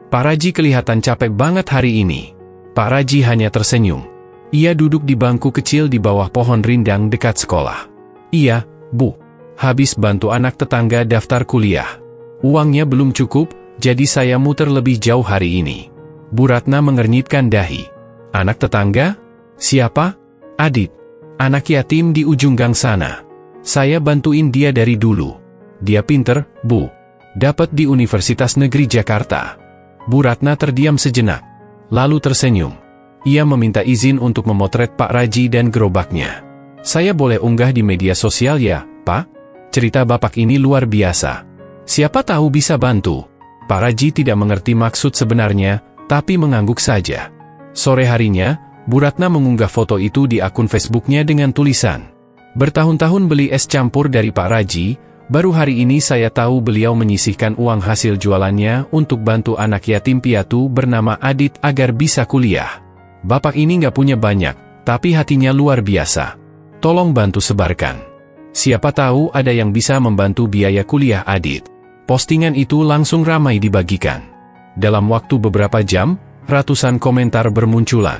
"Pak Raji kelihatan capek banget hari ini." Pak Raji hanya tersenyum. Ia duduk di bangku kecil di bawah pohon rindang dekat sekolah. "Iya, Bu. Habis bantu anak tetangga daftar kuliah. Uangnya belum cukup, jadi saya muter lebih jauh hari ini." Bu Ratna mengernyitkan dahi. "Anak tetangga? Siapa?" "Adit. Anak yatim di ujung gang sana. Saya bantuin dia dari dulu. Dia pinter, Bu. Dapat di Universitas Negeri Jakarta." Bu Ratna terdiam sejenak. Lalu tersenyum. Ia meminta izin untuk memotret Pak Raji dan gerobaknya. "Saya boleh unggah di media sosial ya, Pak? Cerita Bapak ini luar biasa. Siapa tahu bisa bantu." Pak Raji tidak mengerti maksud sebenarnya, tapi mengangguk saja. Sore harinya, Bu Ratna mengunggah foto itu di akun Facebooknya dengan tulisan, "Bertahun-tahun beli es campur dari Pak Raji, baru hari ini saya tahu beliau menyisihkan uang hasil jualannya untuk bantu anak yatim piatu bernama Adit agar bisa kuliah. Bapak ini nggak punya banyak, tapi hatinya luar biasa. Tolong bantu sebarkan. Siapa tahu ada yang bisa membantu biaya kuliah Adit." Postingan itu langsung ramai dibagikan. Dalam waktu beberapa jam, ratusan komentar bermunculan.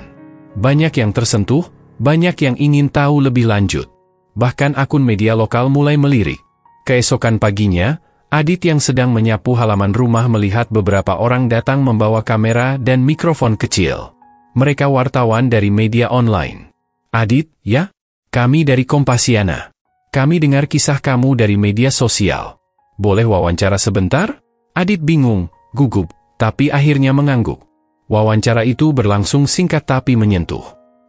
Banyak yang tersentuh, banyak yang ingin tahu lebih lanjut. Bahkan akun media lokal mulai melirik. Keesokan paginya, Adit yang sedang menyapu halaman rumah melihat beberapa orang datang membawa kamera dan mikrofon kecil. Mereka wartawan dari media online. "Adit, ya? Kami dari Kompasiana. Kami dengar kisah kamu dari media sosial. Boleh wawancara sebentar?" Adit bingung, gugup, tapi akhirnya mengangguk. Wawancara itu berlangsung singkat tapi menyentuh.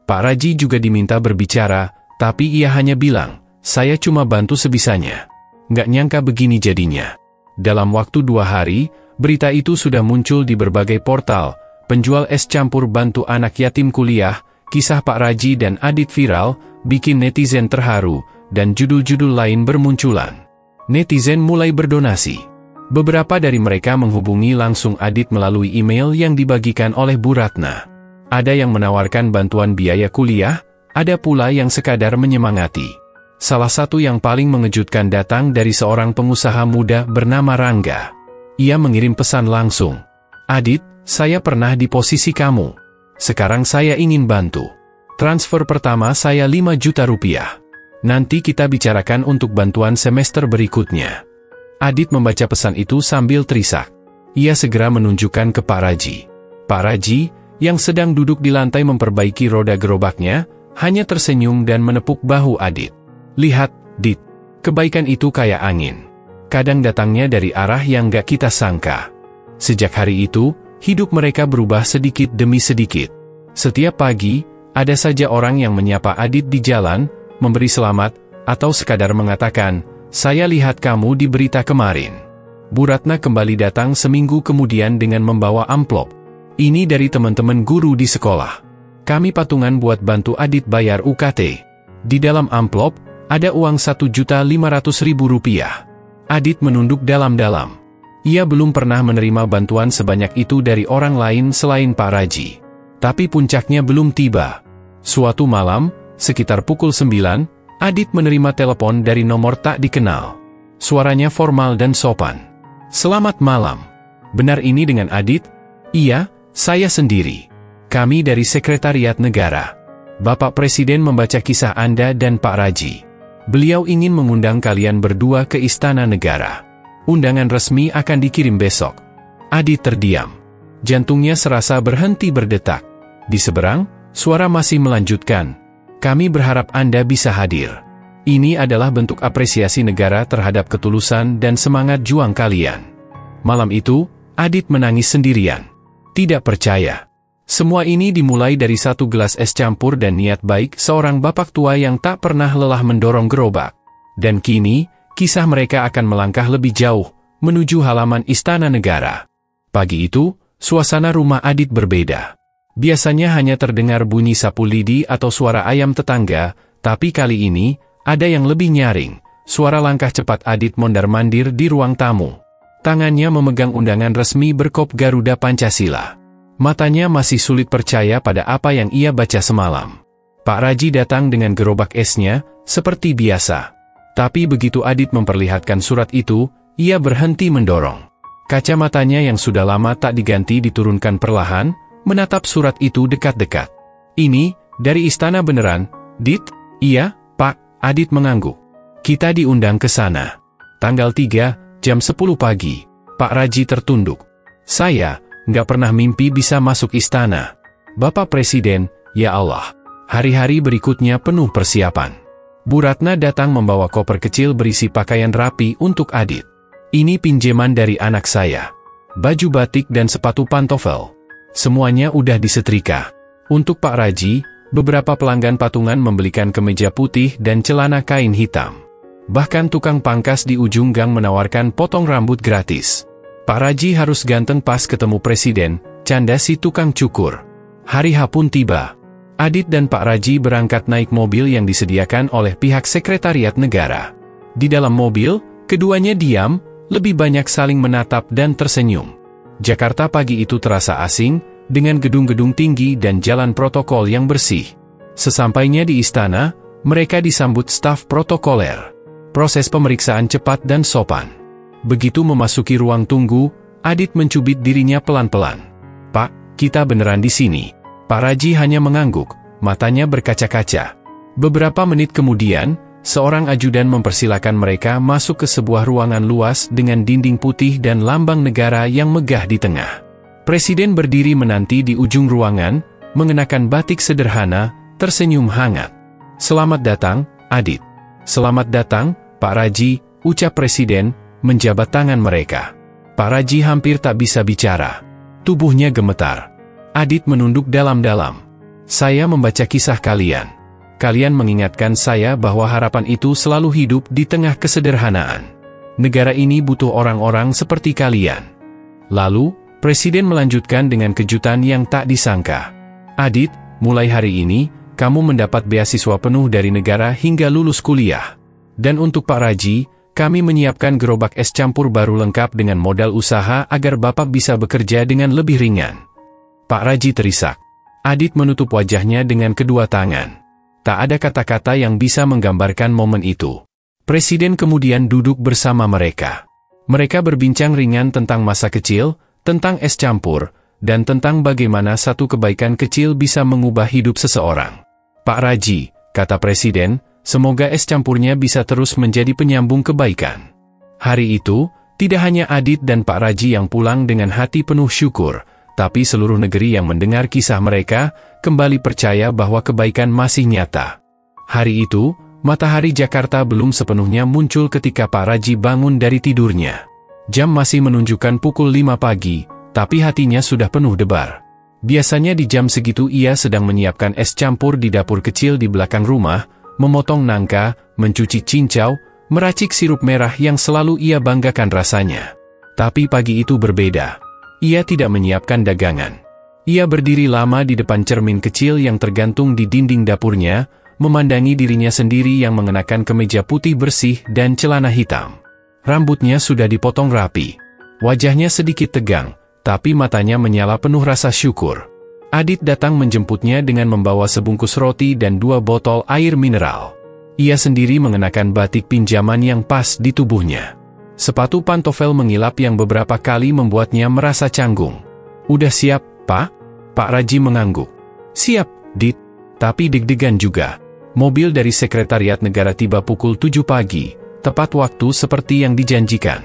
Pak Raji juga diminta berbicara, tapi ia hanya bilang, "Saya cuma bantu sebisanya." Nggak nyangka begini jadinya. Dalam waktu 2 hari, berita itu sudah muncul di berbagai portal. Penjual es campur bantu anak yatim kuliah, kisah Pak Raji dan Adit viral, bikin netizen terharu, dan judul-judul lain bermunculan. Netizen mulai berdonasi. Beberapa dari mereka menghubungi langsung Adit melalui email yang dibagikan oleh Bu Ratna. Ada yang menawarkan bantuan biaya kuliah, ada pula yang sekadar menyemangati. Salah satu yang paling mengejutkan datang dari seorang pengusaha muda bernama Rangga. Ia mengirim pesan langsung. "Adit, saya pernah di posisi kamu. Sekarang saya ingin bantu. Transfer pertama saya 5 juta rupiah. Nanti kita bicarakan untuk bantuan semester berikutnya. Adit membaca pesan itu sambil terisak. Ia segera menunjukkan ke Pak Raji. Pak Raji, yang sedang duduk di lantai memperbaiki roda gerobaknya, hanya tersenyum dan menepuk bahu Adit. Lihat, Dit. Kebaikan itu kayak angin. Kadang datangnya dari arah yang gak kita sangka. Sejak hari itu, hidup mereka berubah sedikit demi sedikit. Setiap pagi, ada saja orang yang menyapa Adit di jalan, memberi selamat, atau sekadar mengatakan, "Saya lihat kamu di berita kemarin." Bu Ratna kembali datang seminggu kemudian dengan membawa amplop. Ini dari teman-teman guru di sekolah. Kami patungan buat bantu Adit bayar UKT. Di dalam amplop, ada uang 1.500.000 rupiah. Adit menunduk dalam-dalam. Ia belum pernah menerima bantuan sebanyak itu dari orang lain selain Pak Raji. Tapi puncaknya belum tiba. Suatu malam, sekitar pukul 9, Adit menerima telepon dari nomor tak dikenal. Suaranya formal dan sopan. "Selamat malam. Benar ini dengan Adit?" "Iya, saya sendiri. Kami dari Sekretariat Negara. Bapak Presiden membaca kisah Anda dan Pak Raji. Beliau ingin mengundang kalian berdua ke Istana Negara. Undangan resmi akan dikirim besok." Adit terdiam. Jantungnya serasa berhenti berdetak. Di seberang, suara masih melanjutkan. "Kami berharap Anda bisa hadir. Ini adalah bentuk apresiasi negara terhadap ketulusan dan semangat juang kalian." Malam itu, Adit menangis sendirian. Tidak percaya. Semua ini dimulai dari satu gelas es campur dan niat baik seorang bapak tua yang tak pernah lelah mendorong gerobak. Dan kini, kisah mereka akan melangkah lebih jauh, menuju halaman Istana Negara. Pagi itu, suasana rumah Adit berbeda. Biasanya hanya terdengar bunyi sapu lidi atau suara ayam tetangga, tapi kali ini, ada yang lebih nyaring. Suara langkah cepat Adit mondar-mandir di ruang tamu. Tangannya memegang undangan resmi berkop Garuda Pancasila. Matanya masih sulit percaya pada apa yang ia baca semalam. Pak Raji datang dengan gerobak esnya, seperti biasa. Tapi begitu Adit memperlihatkan surat itu, ia berhenti mendorong. Kacamatanya yang sudah lama tak diganti diturunkan perlahan, menatap surat itu dekat-dekat. "Ini, dari istana beneran, Dit?" "Iya, Pak," Adit mengangguk. "Kita diundang ke sana. Tanggal 3, jam 10 pagi. Pak Raji tertunduk. "Saya nggak pernah mimpi bisa masuk istana. Bapak Presiden, ya Allah." Hari-hari berikutnya penuh persiapan. Bu Ratna datang membawa koper kecil berisi pakaian rapi untuk Adit. "Ini pinjaman dari anak saya. Baju batik dan sepatu pantofel. Semuanya udah disetrika." Untuk Pak Raji, beberapa pelanggan patungan membelikan kemeja putih dan celana kain hitam. Bahkan tukang pangkas di ujung gang menawarkan potong rambut gratis. "Pak Raji harus ganteng pas ketemu presiden," canda si tukang cukur. Hari H pun tiba. Adit dan Pak Raji berangkat naik mobil yang disediakan oleh pihak Sekretariat Negara. Di dalam mobil, keduanya diam, lebih banyak saling menatap dan tersenyum. Jakarta pagi itu terasa asing, dengan gedung-gedung tinggi dan jalan protokol yang bersih. Sesampainya di istana, mereka disambut staf protokoler. Proses pemeriksaan cepat dan sopan. Begitu memasuki ruang tunggu, Adit mencubit dirinya pelan-pelan. "Pak, kita beneran di sini." Pak Raji hanya mengangguk, matanya berkaca-kaca. Beberapa menit kemudian, seorang ajudan mempersilakan mereka masuk ke sebuah ruangan luas dengan dinding putih dan lambang negara yang megah di tengah. Presiden berdiri menanti di ujung ruangan, mengenakan batik sederhana, tersenyum hangat. "Selamat datang, Adit." "Selamat datang, Pak Raji," ucap Presiden, menjabat tangan mereka. Pak Raji hampir tak bisa bicara. Tubuhnya gemetar. Adit menunduk dalam-dalam. "Saya membaca kisah kalian. Kalian mengingatkan saya bahwa harapan itu selalu hidup di tengah kesederhanaan. Negara ini butuh orang-orang seperti kalian." Lalu, Presiden melanjutkan dengan kejutan yang tak disangka. "Adit, mulai hari ini, kamu mendapat beasiswa penuh dari negara hingga lulus kuliah. Dan untuk Pak Raji, kami menyiapkan gerobak es campur baru lengkap dengan modal usaha agar Bapak bisa bekerja dengan lebih ringan." Pak Raji terisak. Adit menutup wajahnya dengan kedua tangan. Tak ada kata-kata yang bisa menggambarkan momen itu. Presiden kemudian duduk bersama mereka. Mereka berbincang ringan tentang masa kecil, tentang es campur, dan tentang bagaimana satu kebaikan kecil bisa mengubah hidup seseorang. Pak Raji, kata Presiden, semoga es campurnya bisa terus menjadi penyambung kebaikan. Hari itu, tidak hanya Adit dan Pak Raji yang pulang dengan hati penuh syukur, tapi seluruh negeri yang mendengar kisah mereka, kembali percaya bahwa kebaikan masih nyata. Hari itu, matahari Jakarta belum sepenuhnya muncul ketika Pak Raji bangun dari tidurnya. Jam masih menunjukkan pukul 5 pagi, tapi hatinya sudah penuh debar. Biasanya di jam segitu ia sedang menyiapkan es campur di dapur kecil di belakang rumah, memotong nangka, mencuci cincau, meracik sirup merah yang selalu ia banggakan rasanya. Tapi pagi itu berbeda. Ia tidak menyiapkan dagangan. Ia berdiri lama di depan cermin kecil yang tergantung di dinding dapurnya, memandangi dirinya sendiri yang mengenakan kemeja putih bersih dan celana hitam. Rambutnya sudah dipotong rapi. Wajahnya sedikit tegang, tapi matanya menyala penuh rasa syukur. Adit datang menjemputnya dengan membawa sebungkus roti dan 2 botol air mineral. Ia sendiri mengenakan batik pinjaman yang pas di tubuhnya. Sepatu pantofel mengilap yang beberapa kali membuatnya merasa canggung. "Udah siap, Pak?" Pak Raji mengangguk. "Siap, Dit." Tapi deg-degan juga. Mobil dari Sekretariat Negara tiba pukul 7 pagi, tepat waktu seperti yang dijanjikan.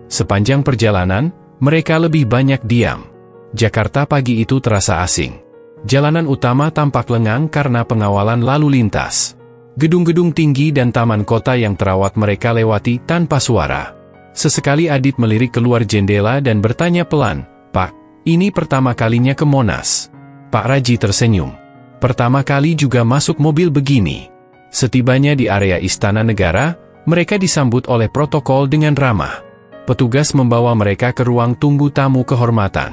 Sepanjang perjalanan, mereka lebih banyak diam. Jakarta pagi itu terasa asing. Jalanan utama tampak lengang karena pengawalan lalu lintas. Gedung-gedung tinggi dan taman kota yang terawat mereka lewati tanpa suara. Sesekali Adit melirik keluar jendela dan bertanya pelan, "Pak, ini pertama kalinya ke Monas?" Pak Raji tersenyum. "Pertama kali juga masuk mobil begini." Setibanya di area Istana Negara, mereka disambut oleh protokol dengan ramah. Petugas membawa mereka ke ruang tunggu tamu kehormatan.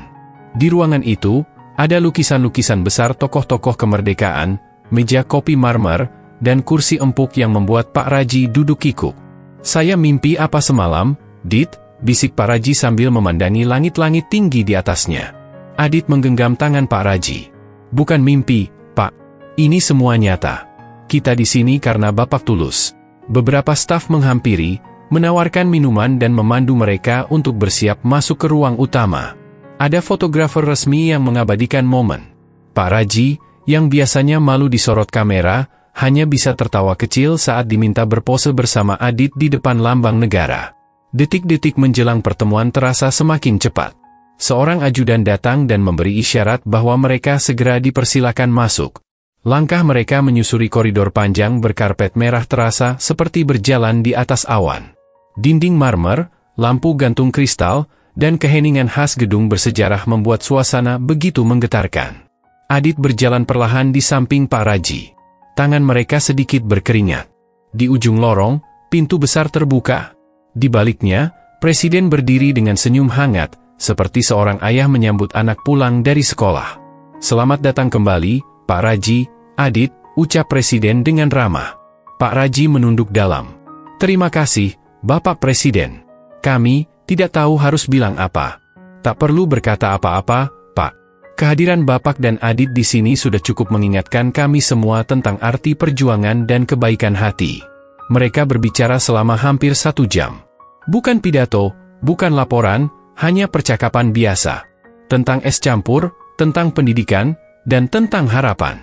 Di ruangan itu, ada lukisan-lukisan besar tokoh-tokoh kemerdekaan, meja kopi marmer, dan kursi empuk yang membuat Pak Raji duduk kikuk. "Saya mimpi apa semalam, Dit?" bisik Pak Raji sambil memandangi langit-langit tinggi di atasnya. Adit menggenggam tangan Pak Raji. "Bukan mimpi, Pak. Ini semua nyata. Kita di sini karena Bapak tulus." Beberapa staf menghampiri, menawarkan minuman dan memandu mereka untuk bersiap masuk ke ruang utama. Ada fotografer resmi yang mengabadikan momen. Pak Raji, yang biasanya malu disorot kamera, hanya bisa tertawa kecil saat diminta berpose bersama Adit di depan lambang negara. Detik-detik menjelang pertemuan terasa semakin cepat. Seorang ajudan datang dan memberi isyarat bahwa mereka segera dipersilakan masuk. Langkah mereka menyusuri koridor panjang berkarpet merah terasa seperti berjalan di atas awan. Dinding marmer, lampu gantung kristal, dan keheningan khas gedung bersejarah membuat suasana begitu menggetarkan. Adit berjalan perlahan di samping Pak Raji. Tangan mereka sedikit berkeringat. Di ujung lorong, pintu besar terbuka. Di baliknya, Presiden berdiri dengan senyum hangat, seperti seorang ayah menyambut anak pulang dari sekolah. "Selamat datang kembali, Pak Raji, Adit," ucap Presiden dengan ramah. Pak Raji menunduk dalam. "Terima kasih, Bapak Presiden. Kami tidak tahu harus bilang apa." "Tak perlu berkata apa-apa, Pak. Kehadiran Bapak dan Adit di sini sudah cukup mengingatkan kami semua tentang arti perjuangan dan kebaikan hati." Mereka berbicara selama hampir 1 jam. Bukan pidato, bukan laporan, hanya percakapan biasa. Tentang es campur, tentang pendidikan, dan tentang harapan.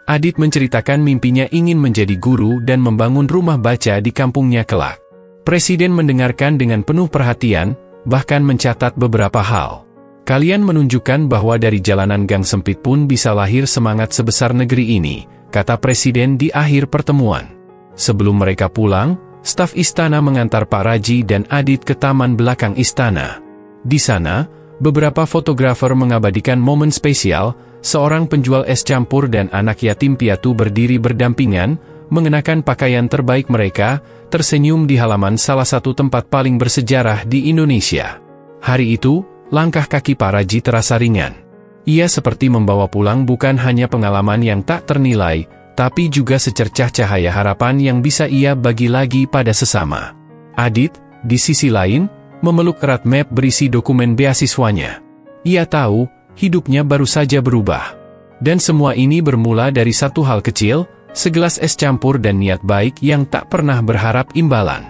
Adit menceritakan mimpinya ingin menjadi guru dan membangun rumah baca di kampungnya kelak. Presiden mendengarkan dengan penuh perhatian, bahkan mencatat beberapa hal. "Kalian menunjukkan bahwa dari jalanan gang sempit pun bisa lahir semangat sebesar negeri ini," kata Presiden di akhir pertemuan. Sebelum mereka pulang, staf istana mengantar Pak Raji dan Adit ke taman belakang istana. Di sana, beberapa fotografer mengabadikan momen spesial, seorang penjual es campur dan anak yatim piatu berdiri berdampingan, mengenakan pakaian terbaik mereka, tersenyum di halaman salah satu tempat paling bersejarah di Indonesia. Hari itu, langkah kaki Pak Raji terasa ringan. Ia seperti membawa pulang bukan hanya pengalaman yang tak ternilai, tapi juga secercah cahaya harapan yang bisa ia bagi lagi pada sesama. Adit, di sisi lain, memeluk erat map berisi dokumen beasiswanya. Ia tahu, hidupnya baru saja berubah. Dan semua ini bermula dari satu hal kecil, segelas es campur dan niat baik yang tak pernah berharap imbalan.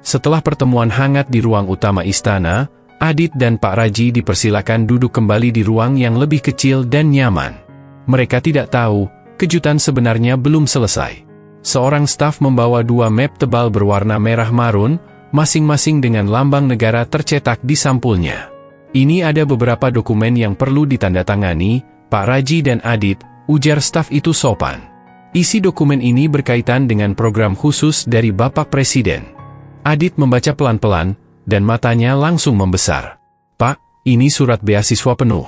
Setelah pertemuan hangat di ruang utama istana, Adit dan Pak Raji dipersilakan duduk kembali di ruang yang lebih kecil dan nyaman. Mereka tidak tahu, kejutan sebenarnya belum selesai. Seorang staf membawa 2 map tebal berwarna merah marun, masing-masing dengan lambang negara tercetak di sampulnya. Ini ada beberapa dokumen yang perlu ditandatangani, Pak Raji dan Adit, ujar staf itu sopan. Isi dokumen ini berkaitan dengan program khusus dari Bapak Presiden. Adit membaca pelan-pelan, dan matanya langsung membesar. Pak, ini surat beasiswa penuh.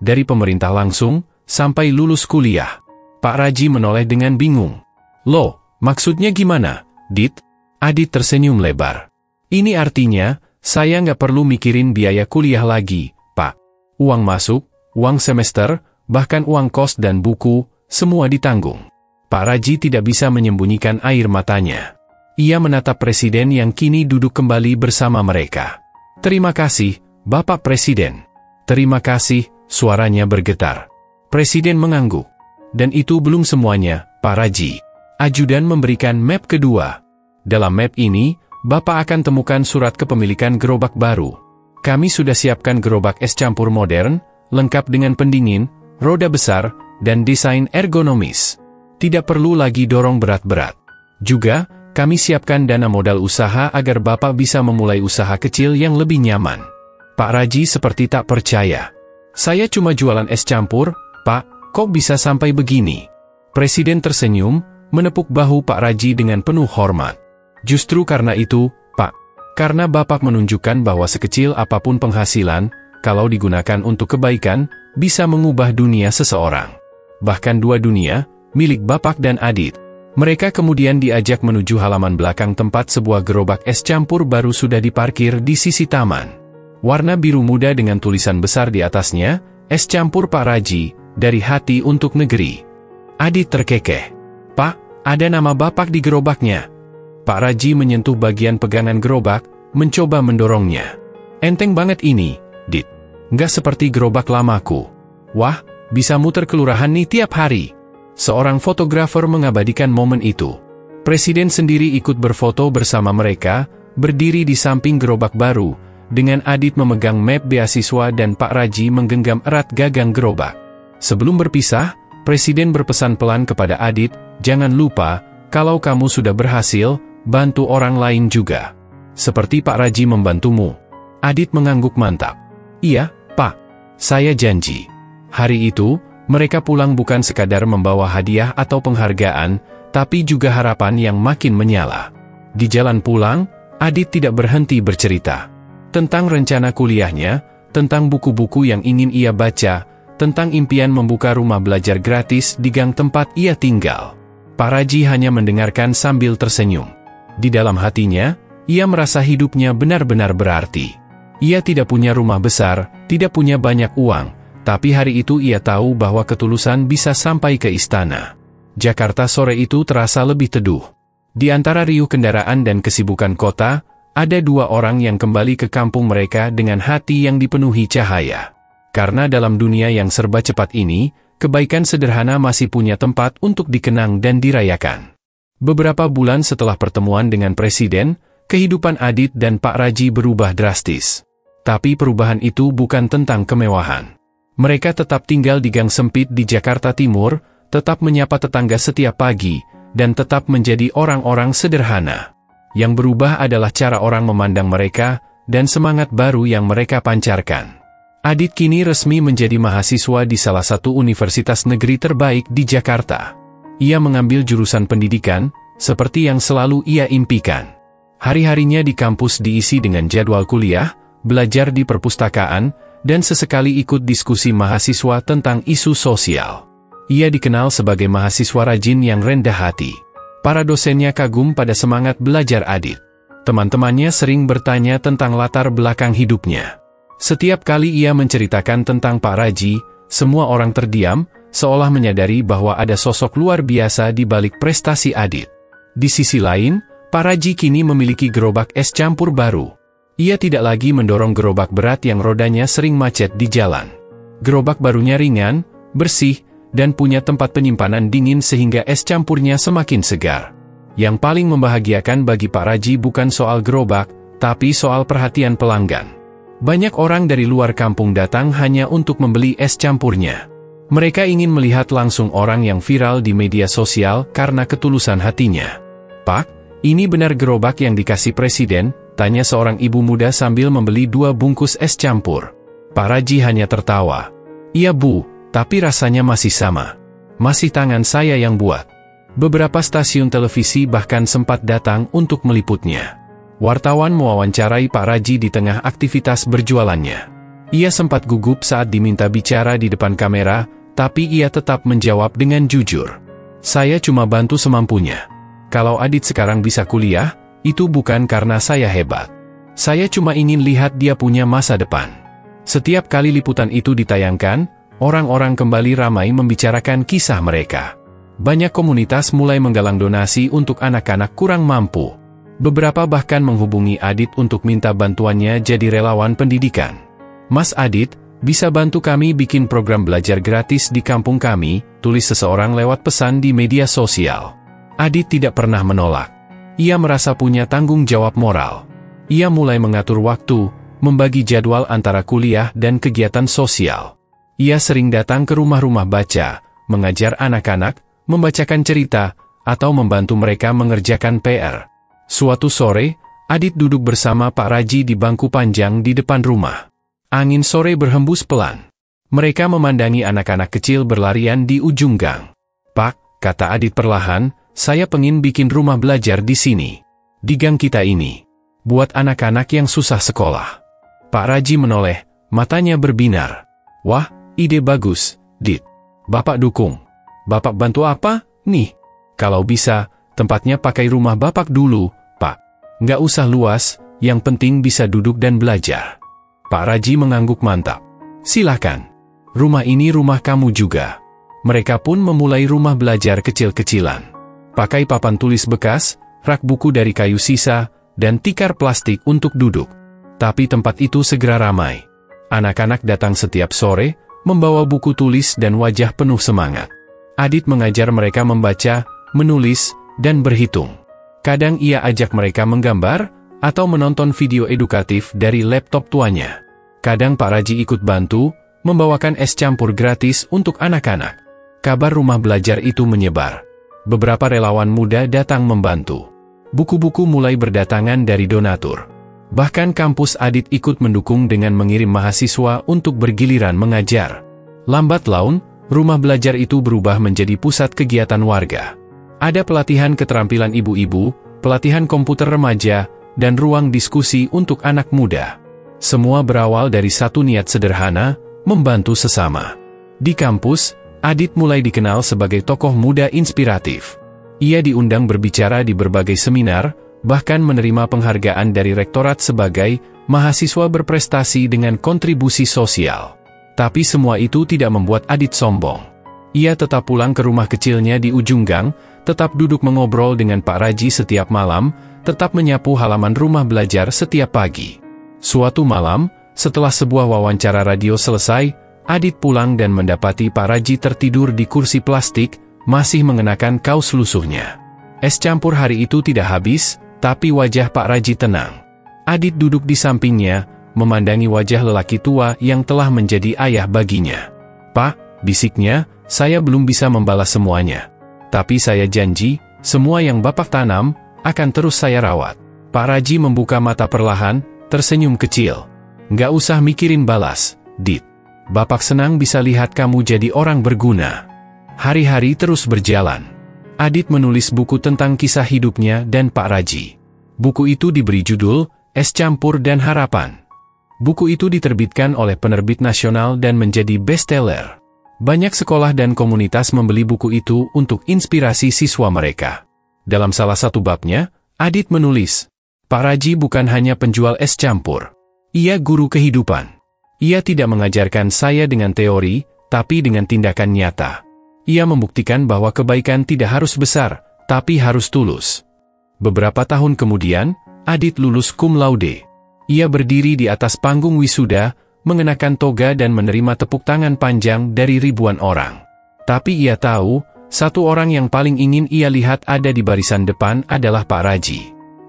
Dari pemerintah langsung, sampai lulus kuliah. Pak Raji menoleh dengan bingung. Loh, maksudnya gimana, Dit? Adit tersenyum lebar. Ini artinya, saya nggak perlu mikirin biaya kuliah lagi, Pak. Uang masuk, uang semester, bahkan uang kos dan buku, semua ditanggung. Pak Raji tidak bisa menyembunyikan air matanya. Ia menatap Presiden yang kini duduk kembali bersama mereka. Terima kasih, Bapak Presiden. Terima kasih, suaranya bergetar. Presiden mengangguk. Dan itu belum semuanya, Pak Raji. Ajudan memberikan map kedua. Dalam map ini, Bapak akan temukan surat kepemilikan gerobak baru. Kami sudah siapkan gerobak es campur modern, lengkap dengan pendingin, roda besar, dan desain ergonomis. Tidak perlu lagi dorong berat-berat. Juga, kami siapkan dana modal usaha agar Bapak bisa memulai usaha kecil yang lebih nyaman. Pak Raji seperti tak percaya. Saya cuma jualan es campur, Pak, kok bisa sampai begini? Presiden tersenyum, menepuk bahu Pak Raji dengan penuh hormat. Justru karena itu, Pak, karena Bapak menunjukkan bahwa sekecil apapun penghasilan, kalau digunakan untuk kebaikan, bisa mengubah dunia seseorang. Bahkan 2 dunia, milik Bapak dan Adit. Mereka kemudian diajak menuju halaman belakang tempat sebuah gerobak es campur baru sudah diparkir di sisi taman. Warna biru muda dengan tulisan besar di atasnya, es campur Pak Raji, dari hati untuk negeri. Adit terkekeh. Pak, ada nama Bapak di gerobaknya. Pak Raji menyentuh bagian pegangan gerobak, mencoba mendorongnya. Enteng banget ini, Dit. Nggak seperti gerobak lamaku. Wah, bisa muter kelurahan nih tiap hari. Seorang fotografer mengabadikan momen itu. Presiden sendiri ikut berfoto bersama mereka, berdiri di samping gerobak baru, dengan Adit memegang map beasiswa dan Pak Raji menggenggam erat gagang gerobak. Sebelum berpisah, Presiden berpesan pelan kepada Adit, jangan lupa, kalau kamu sudah berhasil, bantu orang lain juga. Seperti Pak Raji membantumu. Adit mengangguk mantap. Iya, Pak. Saya janji. Hari itu, mereka pulang bukan sekadar membawa hadiah atau penghargaan, tapi juga harapan yang makin menyala. Di jalan pulang, Adit tidak berhenti bercerita. Tentang rencana kuliahnya, tentang buku-buku yang ingin ia baca, tentang impian membuka rumah belajar gratis di gang tempat ia tinggal. Pak Raji hanya mendengarkan sambil tersenyum. Di dalam hatinya, ia merasa hidupnya benar-benar berarti. Ia tidak punya rumah besar, tidak punya banyak uang, tapi hari itu ia tahu bahwa ketulusan bisa sampai ke istana. Jakarta sore itu terasa lebih teduh. Di antara riuh kendaraan dan kesibukan kota, ada 2 orang yang kembali ke kampung mereka dengan hati yang dipenuhi cahaya. Karena dalam dunia yang serba cepat ini, kebaikan sederhana masih punya tempat untuk dikenang dan dirayakan. Beberapa bulan setelah pertemuan dengan Presiden, kehidupan Adit dan Pak Raji berubah drastis. Tapi perubahan itu bukan tentang kemewahan. Mereka tetap tinggal di gang sempit di Jakarta Timur, tetap menyapa tetangga setiap pagi, dan tetap menjadi orang-orang sederhana. Yang berubah adalah cara orang memandang mereka, dan semangat baru yang mereka pancarkan. Adit kini resmi menjadi mahasiswa di salah satu universitas negeri terbaik di Jakarta. Ia mengambil jurusan pendidikan, seperti yang selalu ia impikan. Hari-harinya di kampus diisi dengan jadwal kuliah, belajar di perpustakaan, dan sesekali ikut diskusi mahasiswa tentang isu sosial. Ia dikenal sebagai mahasiswa rajin yang rendah hati. Para dosennya kagum pada semangat belajar Adit. Teman-temannya sering bertanya tentang latar belakang hidupnya. Setiap kali ia menceritakan tentang Pak Raji, semua orang terdiam, seolah menyadari bahwa ada sosok luar biasa di balik prestasi Adit. Di sisi lain, Pak Raji kini memiliki gerobak es campur baru. Ia tidak lagi mendorong gerobak berat yang rodanya sering macet di jalan. Gerobak barunya ringan, bersih, dan punya tempat penyimpanan dingin sehingga es campurnya semakin segar. Yang paling membahagiakan bagi Pak Raji bukan soal gerobak, tapi soal perhatian pelanggan. Banyak orang dari luar kampung datang hanya untuk membeli es campurnya. Mereka ingin melihat langsung orang yang viral di media sosial karena ketulusan hatinya. "Pak, ini benar gerobak yang dikasih presiden?" tanya seorang ibu muda sambil membeli 2 bungkus es campur. Pak Raji hanya tertawa. "Iya Bu, tapi rasanya masih sama. Masih tangan saya yang buat." Beberapa stasiun televisi bahkan sempat datang untuk meliputnya. Wartawan mewawancarai Pak Raji di tengah aktivitas berjualannya. Ia sempat gugup saat diminta bicara di depan kamera, tapi ia tetap menjawab dengan jujur. "Saya cuma bantu semampunya. Kalau Adit sekarang bisa kuliah, itu bukan karena saya hebat. Saya cuma ingin lihat dia punya masa depan." Setiap kali liputan itu ditayangkan, orang-orang kembali ramai membicarakan kisah mereka. Banyak komunitas mulai menggalang donasi untuk anak-anak kurang mampu. Beberapa bahkan menghubungi Adit untuk minta bantuannya jadi relawan pendidikan. "Mas Adit, bisa bantu kami bikin program belajar gratis di kampung kami," tulis seseorang lewat pesan di media sosial. Adit tidak pernah menolak. Ia merasa punya tanggung jawab moral. Ia mulai mengatur waktu, membagi jadwal antara kuliah dan kegiatan sosial. Ia sering datang ke rumah-rumah baca, mengajar anak-anak, membacakan cerita, atau membantu mereka mengerjakan PR. Suatu sore, Adit duduk bersama Pak Raji di bangku panjang di depan rumah. Angin sore berhembus pelan. Mereka memandangi anak-anak kecil berlarian di ujung gang. "Pak," kata Adit perlahan, "saya pengen bikin rumah belajar di sini. Di gang kita ini. Buat anak-anak yang susah sekolah." Pak Raji menoleh, matanya berbinar. "Wah, ide bagus, Dit. Bapak dukung. Bapak bantu apa, nih?" "Kalau bisa, tempatnya pakai rumah Bapak dulu, Pak. Nggak usah luas, yang penting bisa duduk dan belajar." Pak Raji mengangguk mantap. "Silakan. Rumah ini rumah kamu juga." Mereka pun memulai rumah belajar kecil-kecilan. Pakai papan tulis bekas, rak buku dari kayu sisa, dan tikar plastik untuk duduk. Tapi tempat itu segera ramai. Anak-anak datang setiap sore, membawa buku tulis dan wajah penuh semangat. Adit mengajar mereka membaca, menulis, dan berhitung. Kadang ia ajak mereka menggambar, atau menonton video edukatif dari laptop tuanya. Kadang Pak Raji ikut bantu, membawakan es campur gratis untuk anak-anak. Kabar rumah belajar itu menyebar. Beberapa relawan muda datang membantu. Buku-buku mulai berdatangan dari donatur. Bahkan kampus Adit ikut mendukung dengan mengirim mahasiswa untuk bergiliran mengajar. Lambat laun, rumah belajar itu berubah menjadi pusat kegiatan warga. Ada pelatihan keterampilan ibu-ibu, pelatihan komputer remaja, dan ruang diskusi untuk anak muda. Semua berawal dari satu niat sederhana, membantu sesama. Di kampus, Adit mulai dikenal sebagai tokoh muda inspiratif. Ia diundang berbicara di berbagai seminar, bahkan menerima penghargaan dari rektorat sebagai mahasiswa berprestasi dengan kontribusi sosial. Tapi semua itu tidak membuat Adit sombong. Ia tetap pulang ke rumah kecilnya di ujung gang, tetap duduk mengobrol dengan Pak Raji setiap malam, tetap menyapu halaman rumah belajar setiap pagi. Suatu malam, setelah sebuah wawancara radio selesai, Adit pulang dan mendapati Pak Raji tertidur di kursi plastik, masih mengenakan kaos lusuhnya. Es campur hari itu tidak habis, tapi wajah Pak Raji tenang. Adit duduk di sampingnya, memandangi wajah lelaki tua yang telah menjadi ayah baginya. "Pak," bisiknya, "saya belum bisa membalas semuanya. Tapi saya janji, semua yang Bapak tanam, akan terus saya rawat." Pak Raji membuka mata perlahan, tersenyum kecil. "Nggak usah mikirin balas, Dit. Bapak senang bisa lihat kamu jadi orang berguna." Hari-hari terus berjalan. Adit menulis buku tentang kisah hidupnya dan Pak Raji. Buku itu diberi judul, Es Campur dan Harapan. Buku itu diterbitkan oleh penerbit nasional dan menjadi bestseller. Banyak sekolah dan komunitas membeli buku itu untuk inspirasi siswa mereka. Dalam salah satu babnya, Adit menulis, "Pak Raji bukan hanya penjual es campur. Ia guru kehidupan. Ia tidak mengajarkan saya dengan teori, tapi dengan tindakan nyata. Ia membuktikan bahwa kebaikan tidak harus besar, tapi harus tulus." Beberapa tahun kemudian, Adit lulus cum laude. Ia berdiri di atas panggung wisuda, mengenakan toga dan menerima tepuk tangan panjang dari ribuan orang. Tapi ia tahu, satu orang yang paling ingin ia lihat ada di barisan depan adalah Pak Raji.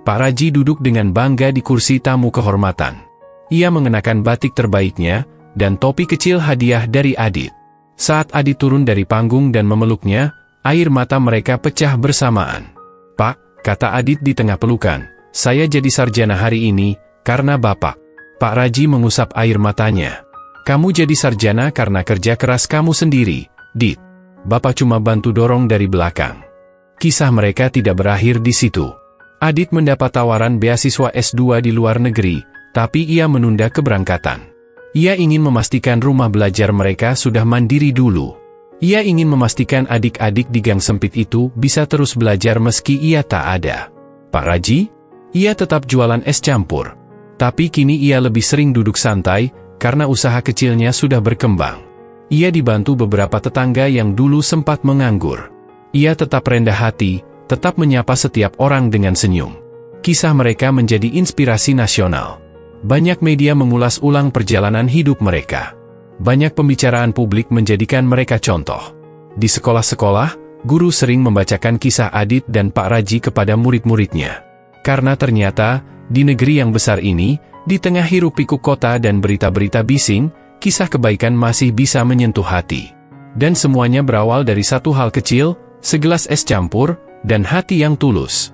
Pak Raji duduk dengan bangga di kursi tamu kehormatan. Ia mengenakan batik terbaiknya, dan topi kecil hadiah dari Adit. Saat Adit turun dari panggung dan memeluknya, air mata mereka pecah bersamaan. "Pak," kata Adit di tengah pelukan, "saya jadi sarjana hari ini, karena Bapak." Pak Raji mengusap air matanya. "Kamu jadi sarjana karena kerja keras kamu sendiri, Dit. Bapak cuma bantu dorong dari belakang." Kisah mereka tidak berakhir di situ. Adit mendapat tawaran beasiswa S2 di luar negeri, tapi ia menunda keberangkatan. Ia ingin memastikan rumah belajar mereka sudah mandiri dulu. Ia ingin memastikan adik-adik di gang sempit itu bisa terus belajar meski ia tak ada. Pak Raji? Ia tetap jualan es campur. Tapi kini ia lebih sering duduk santai, karena usaha kecilnya sudah berkembang. Ia dibantu beberapa tetangga yang dulu sempat menganggur. Ia tetap rendah hati, tetap menyapa setiap orang dengan senyum. Kisah mereka menjadi inspirasi nasional. Banyak media mengulas ulang perjalanan hidup mereka. Banyak pembicaraan publik menjadikan mereka contoh. Di sekolah-sekolah, guru sering membacakan kisah Adit dan Pak Raji kepada murid-muridnya. Karena ternyata, di negeri yang besar ini, di tengah hiruk-pikuk kota dan berita-berita bising, kisah kebaikan masih bisa menyentuh hati. Dan semuanya berawal dari satu hal kecil, segelas es campur, dan hati yang tulus.